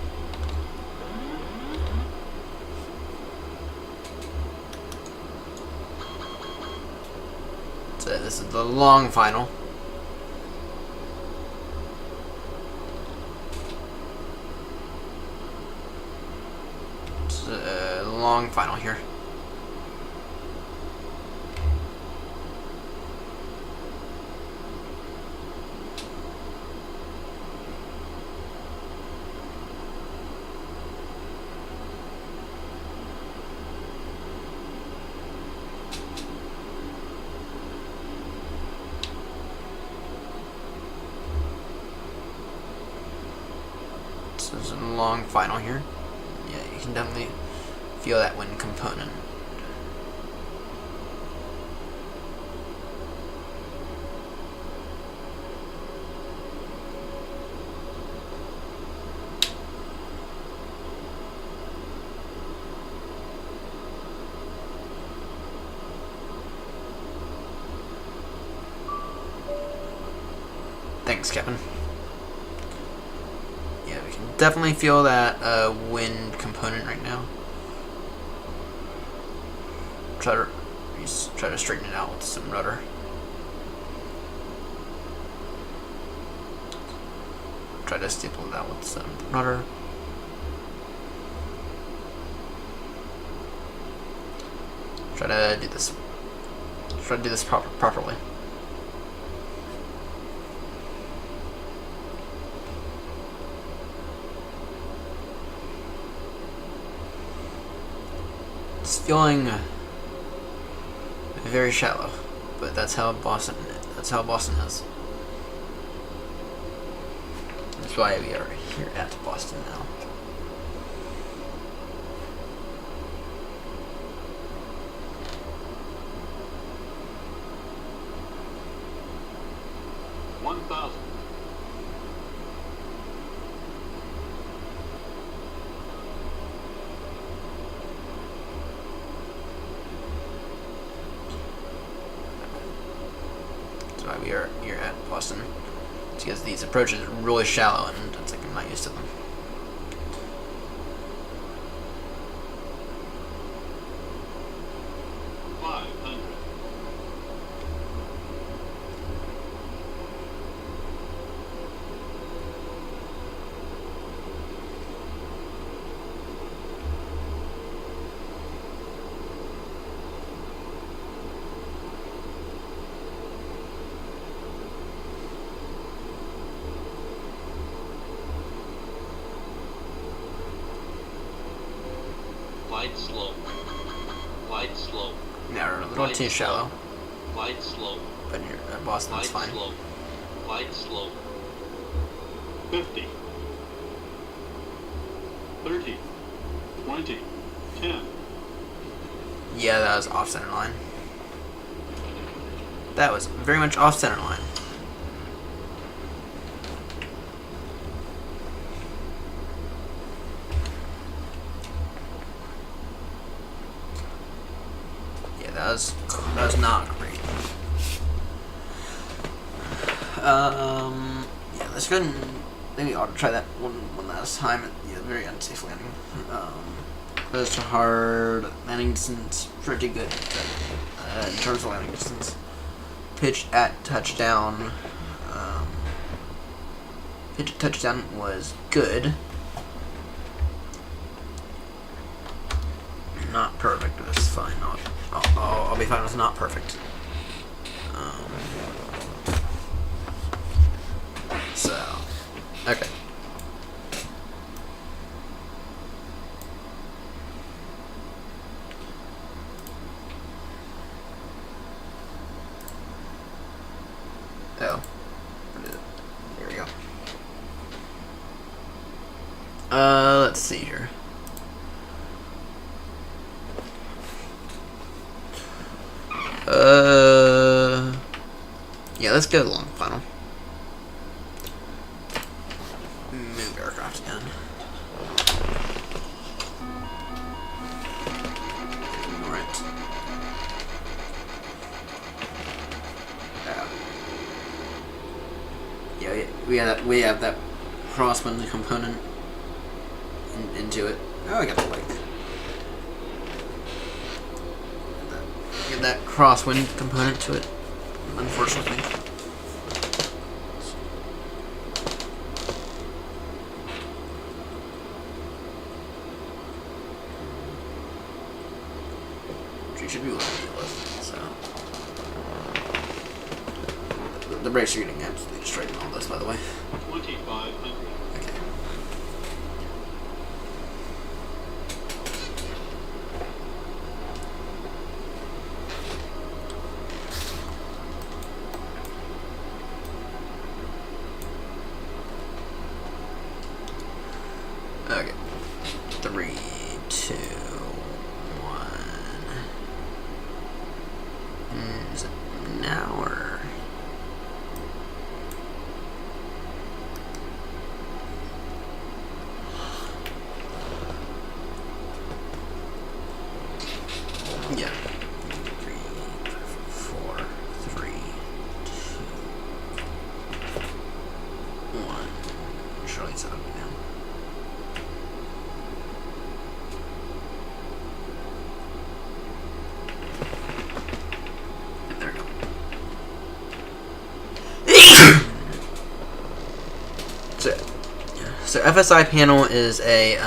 So this is the long final. It's a long final here. So it's a long final here. Yeah, you can definitely feel that wind component. Thanks, Kevin. Yeah, we can definitely feel that wind component right now. Try to straighten it out with some rudder. Try to staple it out with some rudder. Try to do this. Try to do this properly. It's feeling very shallow, but that's how Boston is. That's how Boston is. That's why we are here at Boston now. That's why we are here at Boston. It's because these approaches are really shallow and it's like I'm not used to them. Glide slow. Glide slow. Yeah, we're a little too shallow. Glide slow. But here at Boston, Glide it's fine. slow. Glide slow. 50, 30, 20, 10. Yeah, that was off center line. That was very much off center line. Yeah, that was not great. Yeah, let's go ahead and maybe ought to try that one last time at the very unsafe landing. Close to hard, landing distance pretty good in terms of landing distance. Pitch at touchdown. Pitch at touchdown was good. Not perfect, but it's fine. I'll be fine with not perfect. So, okay. Oh. There we go. Let's see here. Yeah, let's go long final. Move aircraft again. Ignore it. Yeah, we have that crosswind component into it. Oh, I got the lake. Get that crosswind component to it, unfortunately. Which you should be able to deal with, so. The brakes are getting absolutely destroyed in all this, by the way. 2,500. Okay. Okay. 3, 2, 1. Is it now or? Yeah. 3, 4, 3, 2, 1. Surely it's up now. So FSI panel is a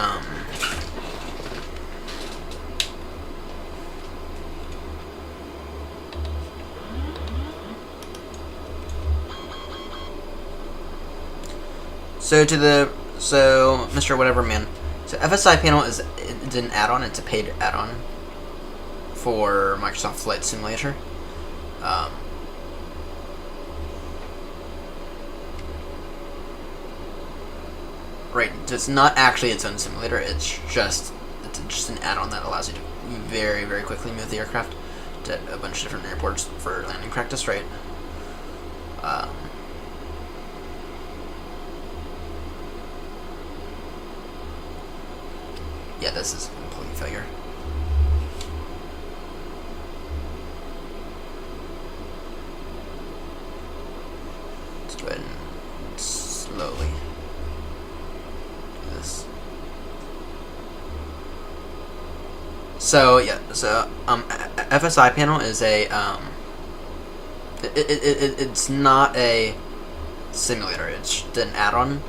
so Mr. Whatever Man. So FSI panel is it's an add-on. It's a paid add-on for Microsoft Flight Simulator. Right, so it's not actually its own simulator. It's just an add-on that allows you to very, very quickly move the aircraft to a bunch of different airports for landing practice. Right. Yeah, this is a complete failure. Let's go ahead and slowly do this. So yeah, so FSI panel is a it's not a simulator. It's just an add-on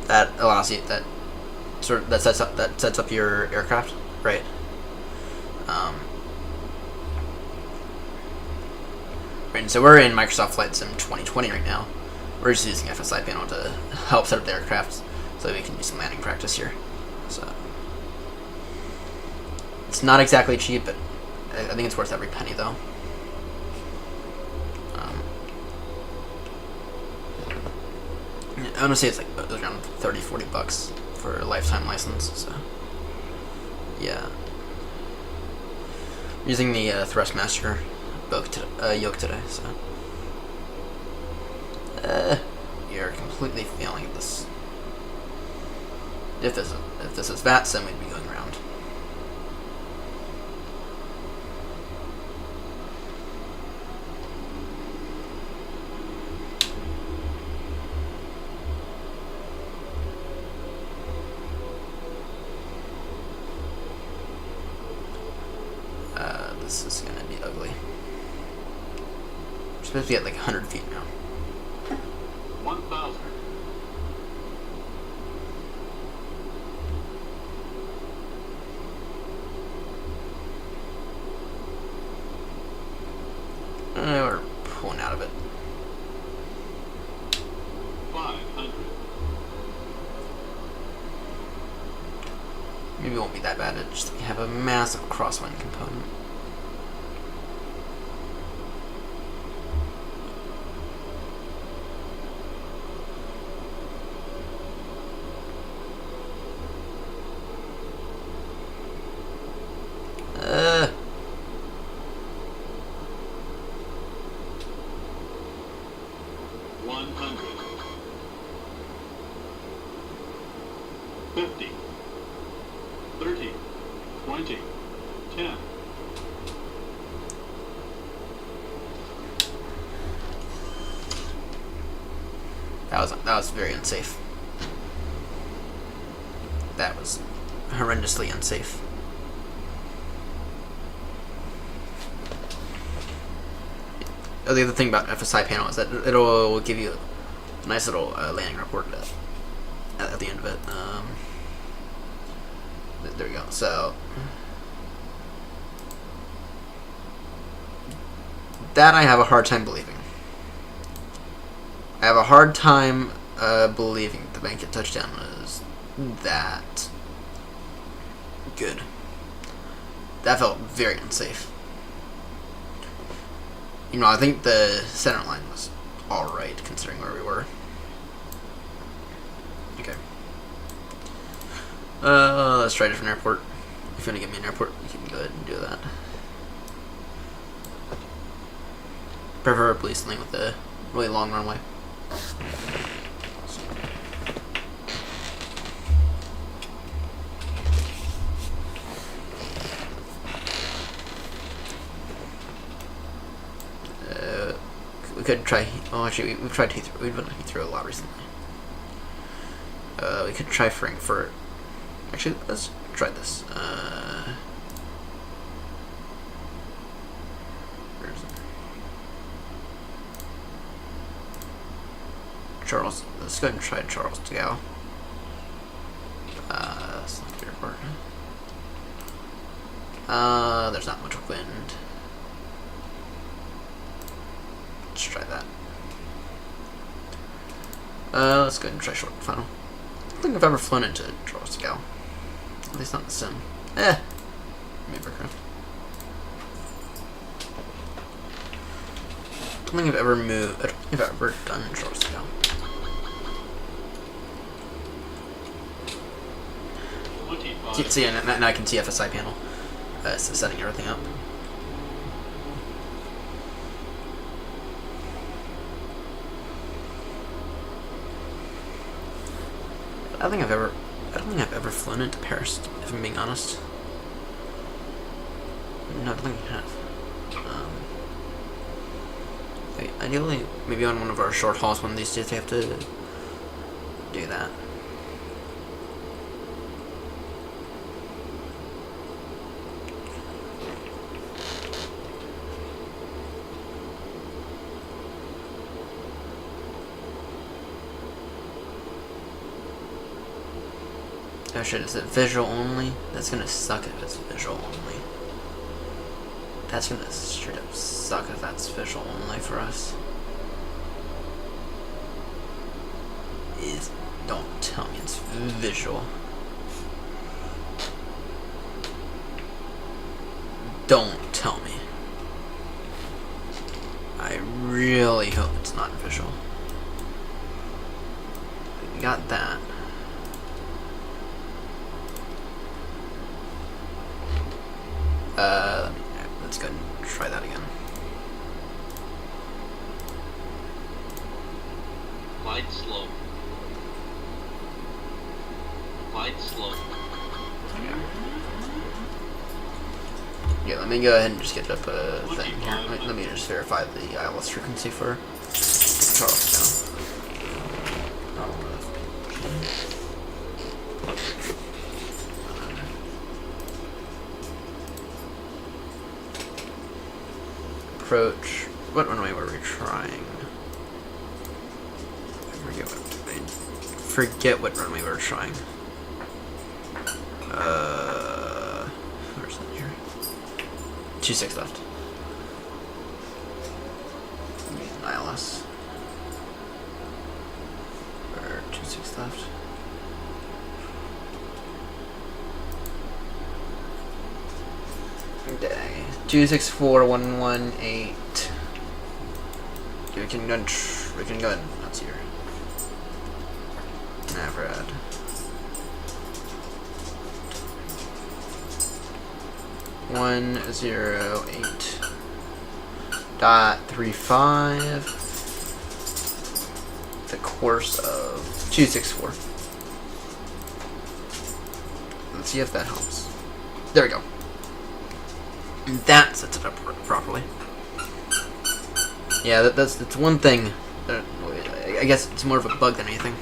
that allows you that sets up your aircraft, right? Right, and so we're in Microsoft Flight Sim 2020 right now. We're just using FSI panel to help set up the aircraft so we can do some landing practice here. So it's not exactly cheap, but I think it's worth every penny, though. I want to say it's like around $30-40 for a lifetime license. So yeah, I'm using the Thrustmaster yoke today. So you're completely failing at this. If this is VAT sim, we'd be going around. This is gonna be ugly. We're supposed to be at like 100 feet now. 1,000. We're pulling out of it. 500. Maybe it won't be that bad. It just we have a massive crosswind component. That was very unsafe. That was horrendously unsafe. Oh, the other thing about FSI panel is that it'll give you a nice little landing report at the end of it. There we go. So that I have a hard time believing. I have a hard time believing the Bankit touchdown was that good. That felt very unsafe. You know, I think the center line was alright considering where we were. Okay. Let's try a different airport. If you want to give me an airport, you can go ahead and do that. Preferably something with a really long runway. We could try. Oh, actually, we've tried Heathrow. We've been to Heathrow a lot recently. We could try Frankfurt. Actually, let's try this. Where is it? Charles. Let's go ahead and try Charles de Gaulle. Select airport. There's not much wind. Let's try that. Let's go ahead and try short final. I don't think I've ever flown into Trollscow. At least not in the sim. Maybe aircraft. I don't think I've ever moved. I don't think I've ever done Trollscow. So yeah, now I can TFSI panel. So setting everything up. I don't think I've ever flown into Paris, if I'm being honest. No, I don't think I have. Ideally, maybe on one of our short hauls one of these days, they have to do that. Oh shit, is it visual only? That's gonna suck if it's visual only. That's gonna straight up suck if that's visual only for us. Don't tell me it's visual. Don't tell me. I really hope it's not visual. We got that. Let's go ahead and try that again. Glide slow. Glide slow. Yeah, let me go ahead and just get up a thing here. Let me just verify the ILS frequency for Charlestown. Approach. What runway were we trying? I forget what runway we were trying. Where's that here? 26 left. ILS. Or 26 left. Day 264118. We can go and that's here. Navrad. .35. The course of 264. Let's see if that helps. There we go. And that sets it up properly. Yeah, that's one thing. I guess it's more of a bug than anything.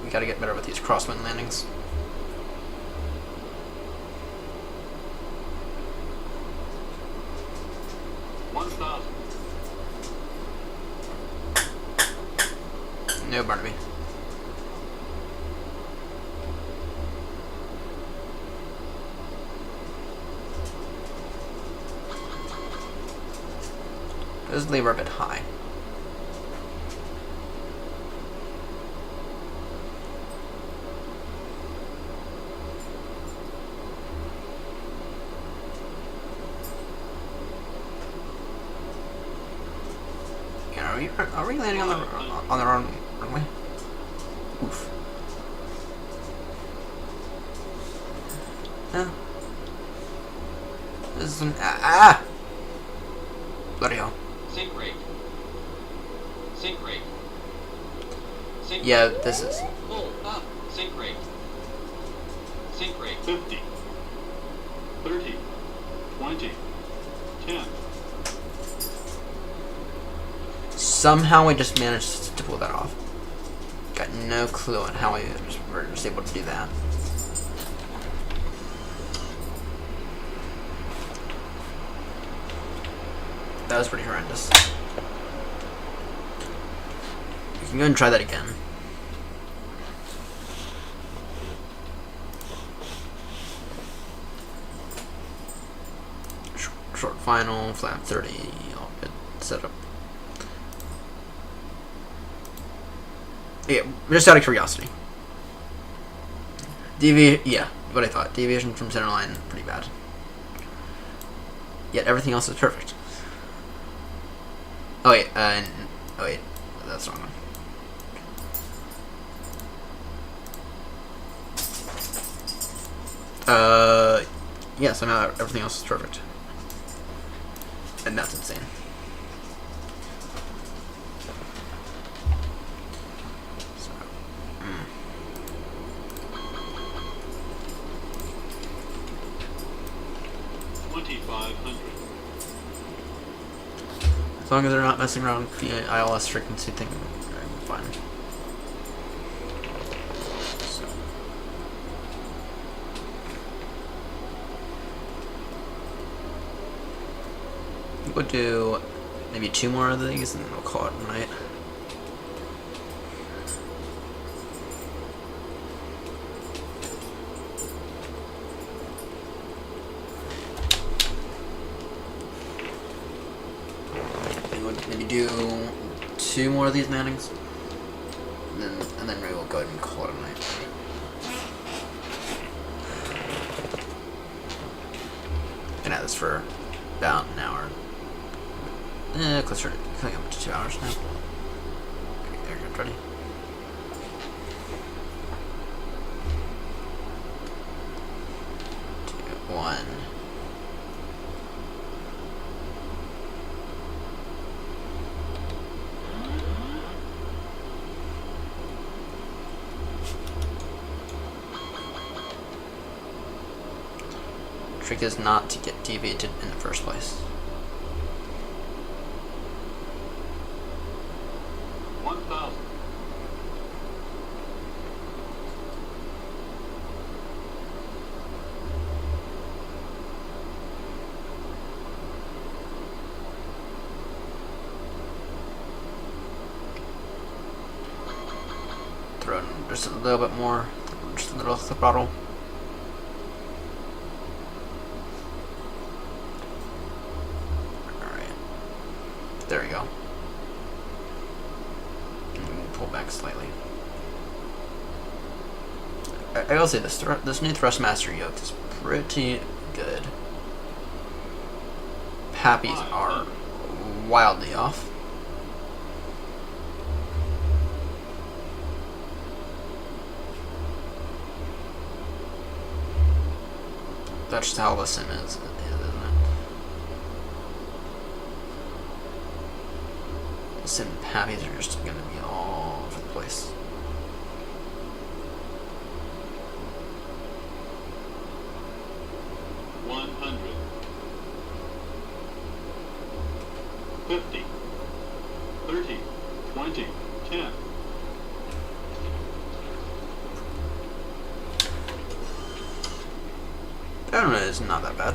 We gotta get better with these crosswind landings. No, Barnaby. Those lever a bit high. Are we landing on the wrong runway? Oof. No. is an bloody hell. Sink rate. Sink rate. Sink Yeah, rate. this is. Pull up. Sink rate. Sink rate. 50, 30, 20, 10, Somehow I just managed to pull that off. Got no clue on how I were just able to do that. That was pretty horrendous. You can go and try that again. Short final, flap 30, all good setup. Yeah, just out of curiosity. Yeah, what I thought. Deviation from center line, pretty bad. Yet everything else is perfect. Oh wait, oh wait, that's the wrong one. Yeah, so now everything else is perfect. And that's insane. So, 2,500, as long as they're not messing around with the ILS frequency thing, I'm fine. So. We'll do maybe 2 more of these and then we'll call it a night. Maybe do 2 more of these mannings, and then maybe we'll go ahead and call it a night. Been at this for about an hour. Closer to 2 hours now. Okay, there, get ready. Two, 1. Trick is not to get deviated in the first place. 1,000, Throw in just a little bit more, just a little throttle. Alright. There we go. And pull back slightly. I will say this new Thrustmaster yoke is pretty good. Pappies are wildly off. That's just how the sim is, isn't it? The sim pappies are just gonna be all over the place. $100, 50, 30, 20, 10, I don't know, it's not that bad.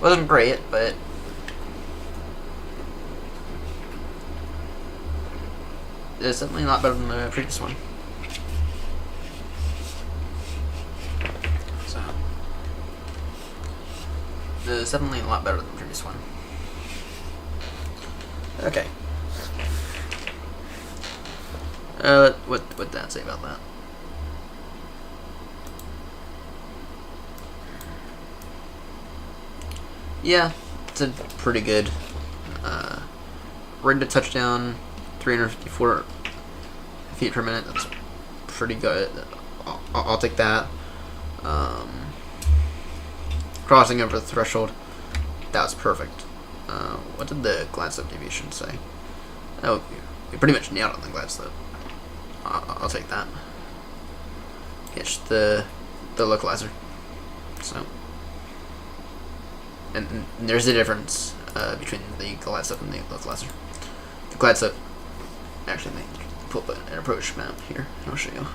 Wasn't great, but it's definitely a lot better than the previous one. So it's definitely a lot better than the previous one. Okay. What did that say about that? Yeah, it's a pretty good rate to touchdown, 354 feet per minute. That's pretty good. I'll take that. Cross crossing over the threshold. That was perfect. What did the glide slope deviation say? Oh, we pretty much nailed it on the glide slope. I'll take that. It's the localizer. So, and there's a difference between the glide slope and the localizer. The glide slope, actually, let me pull up an approach map here. I'll show you.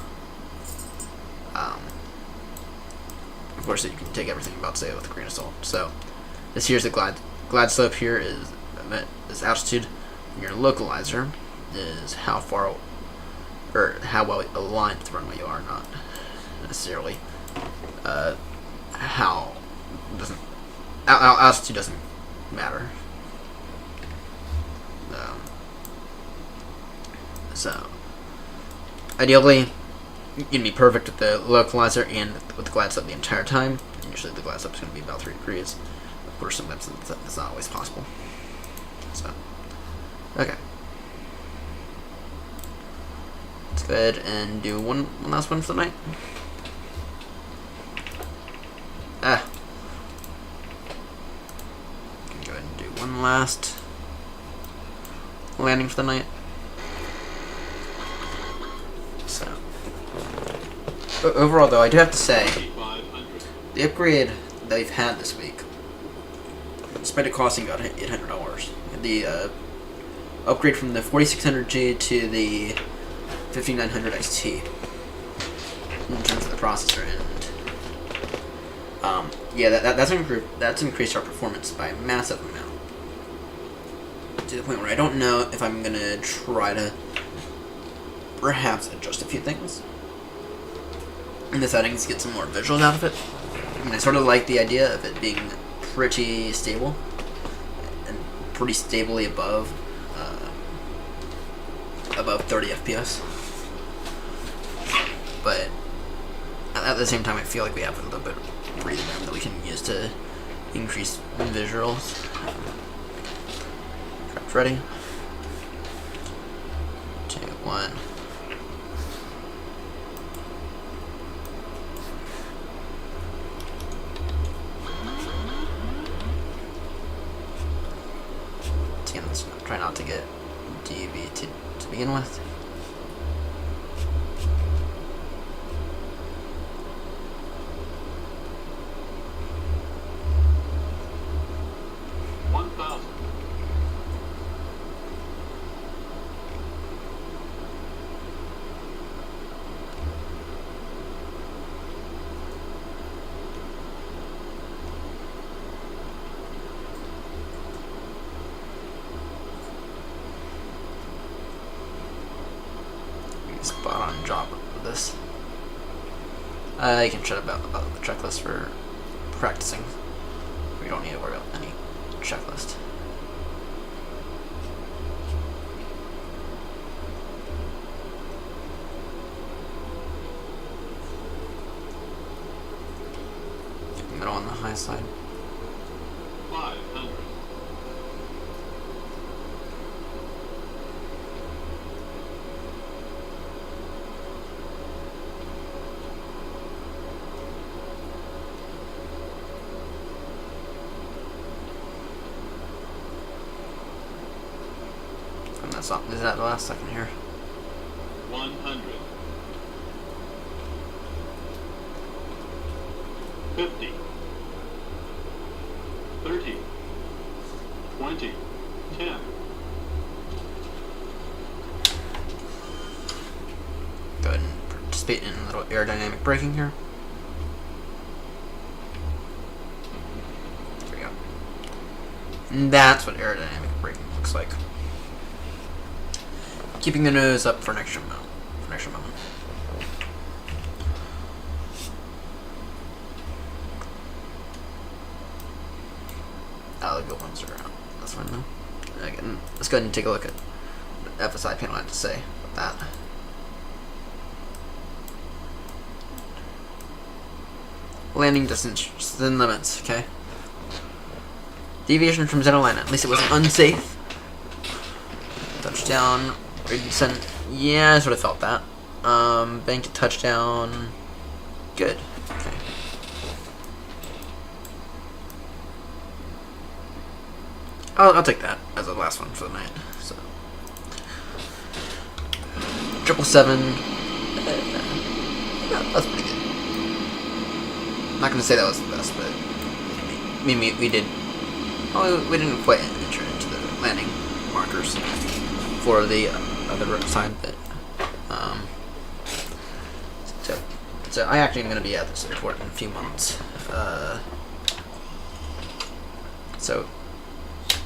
Of course, you can take everything I'm about to say with a grain of salt. So, this here's the glide slope. Here is altitude. And your localizer is how far or how well aligned with the runway you are, not necessarily how doesn't altitude doesn't matter. So ideally you can be perfect with the localizer and with the glide slope the entire time. And usually the glide slope is going to be about 3 degrees. Of course, sometimes that's not always possible. So okay. Let's go ahead and do one last one for the night. Go ahead and do one last landing for the night. So, overall though, I do have to say, 500. the upgrade that we've had this week, despite it costing about $800, the upgrade from the 4600G to the 5900 XT in terms of the processor, and yeah, that's increased our performance by a massive amount, to the point where I don't know if I'm gonna try to perhaps adjust a few things in the settings to get some more visuals out of it. I mean, I sort of like the idea of it being pretty stable and pretty stably above 30 FPS. But at the same time, I feel like we have a little bit of breathing room that we can use to increase visuals. Traps ready. 2, 1. Again, let's try not to get DV to begin with. Spot on job with this. You can shut about the checklist for practicing. We don't need to worry about any checklist. Middle on the high side. 500. And that's not, is that the last second here? 100. 50. 30. 20. 10. Go ahead and participate in a little aerodynamic braking here. There we go. And that's what aerodynamic braking looks like. Keeping the nose up for an extra moment. Oh, the good ones are out. That's fine though. Again, let's go ahead and take a look at the FSI panel had to say about that. Landing distance within limits, okay? Deviation from center line. At least it wasn't unsafe. Touchdown. Descent. Yeah, I sort of felt that. Bank to touchdown. Good. Okay. I'll take that as the last one for the night. So 777. Yeah, that's pretty good. I'm not gonna say that was the best, but I mean we did. Oh, we didn't quite enter into the landing markers for the other side, but so I actually am gonna be at this airport in a few months. So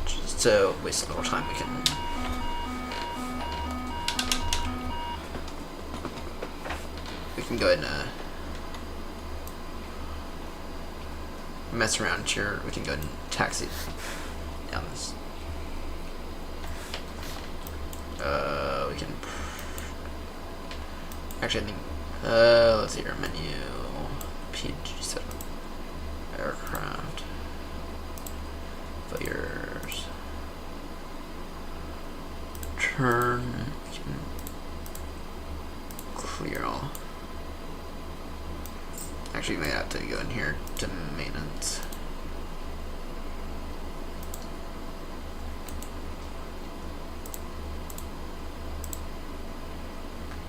just to waste a little time, we can go ahead and mess around here. We can go ahead and taxi down this. We can actually I think let's see our menu. PG setup, aircraft, failures, turn. We can clear all. Actually, we may have to go in here to maintenance.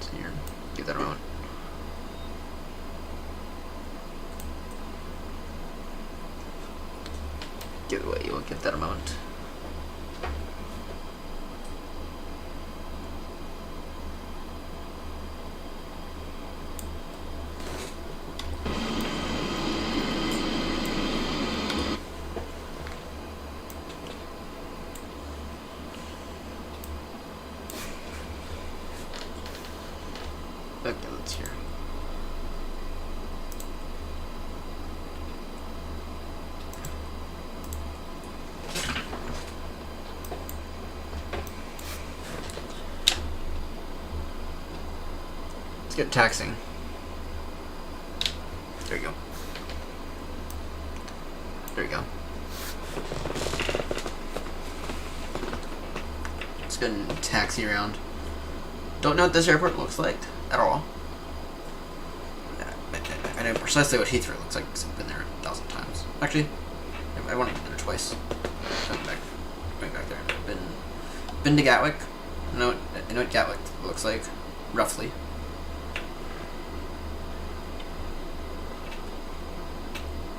So here, give that a moment. Give it away. You'll give that a moment. Okay, let's hear. Let's get taxing. There you go. There you go. Let's go and taxi around. Don't know what this airport looks like at all. I know precisely what Heathrow looks like because I've been there 1,000 times. Actually, I've only been there twice. Going back there. I've been to Gatwick. I know what Gatwick looks like, roughly.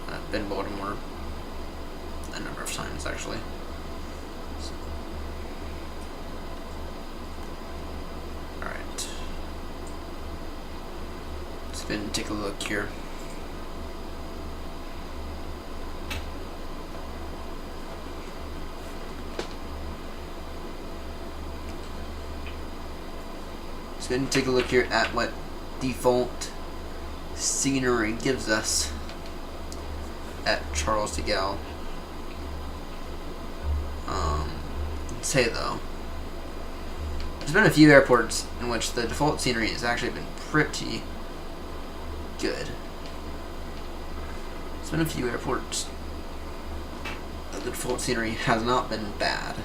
I've been to Baltimore a number of times, actually. Alright. Let's go and take a look here. Let's go and take a look here at what default scenery gives us at Charles de Gaulle. I'd say though, there's been a few airports in which the default scenery has actually been pretty good. There's been a few airports that the default scenery has not been bad.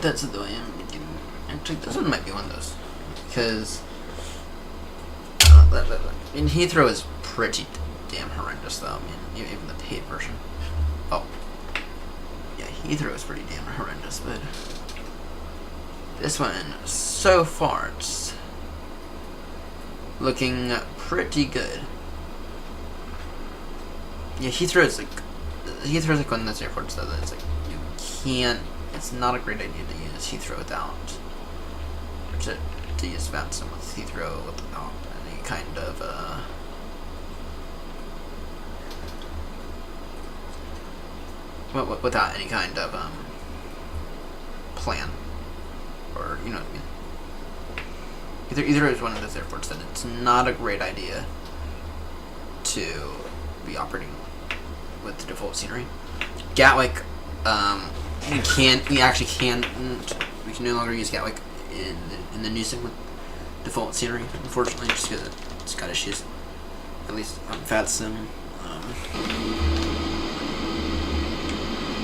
That's the way I'm thinking. Actually, this one might be one of those. Because I mean, Heathrow is pretty damn horrendous, though. I mean, even the paid version. Oh. Yeah, Heathrow is pretty damn horrendous, but this one, so far, it's looking pretty good. Yeah, Heathrow's like one of those airports, though, that it's like, you can't, it's not a great idea to use Heathrow without, or to use Vanson with Heathrow without any kind of, without any kind of, plan, or, you know what I mean. Either is one of those airports that it's not a great idea to be operating with the default scenery. Gatwick, we can no longer use Gatwick in the new segment default scenery, unfortunately, just because it's got issues. At least on FATSIM.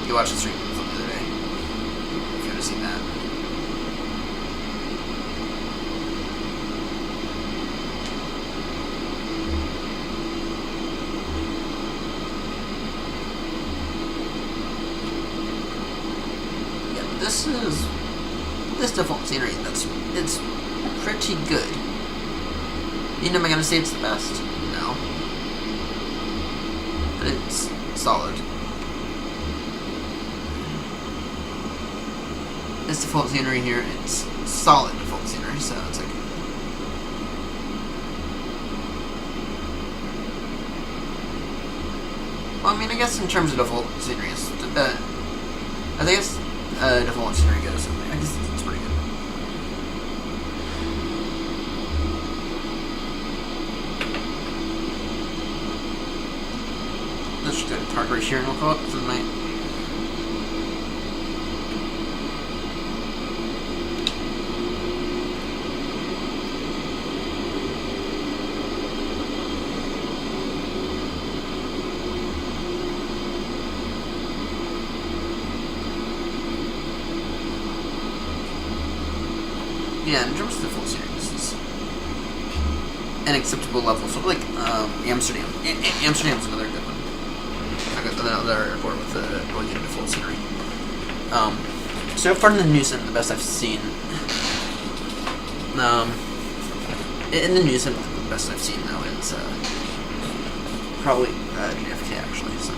You watched the stream the other day. If you want to see that. this default scenery. It's pretty good. Am I gonna say it's the best? No, but it's solid. This default scenery here, it's solid default scenery, so it's like. Well, I mean, I guess in terms of default scenery, it's, I think it's default scenery goes. I guess it's pretty good. Let's just go to target right here and we'll call it for the night. Yeah, in terms of the full series, this is an acceptable level. So like Amsterdam. Amsterdam's another good one. I got another airport with really good full scenery. So far in the Newsom, the best I've seen. In the Newsom, the best I've seen though is probably JFK actually. So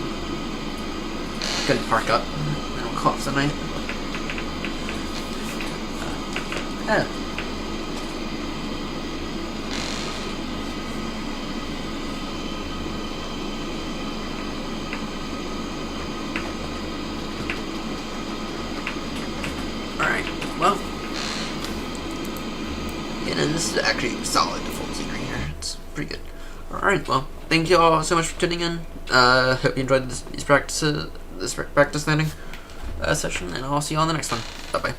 good park up and we'll call it for the night. Yeah. Alright, well, and this is actually solid default scenery here. It's pretty good. Alright, well, thank you all so much for tuning in. Hope you enjoyed this practice landing session, and I'll see you on the next one. Bye-bye.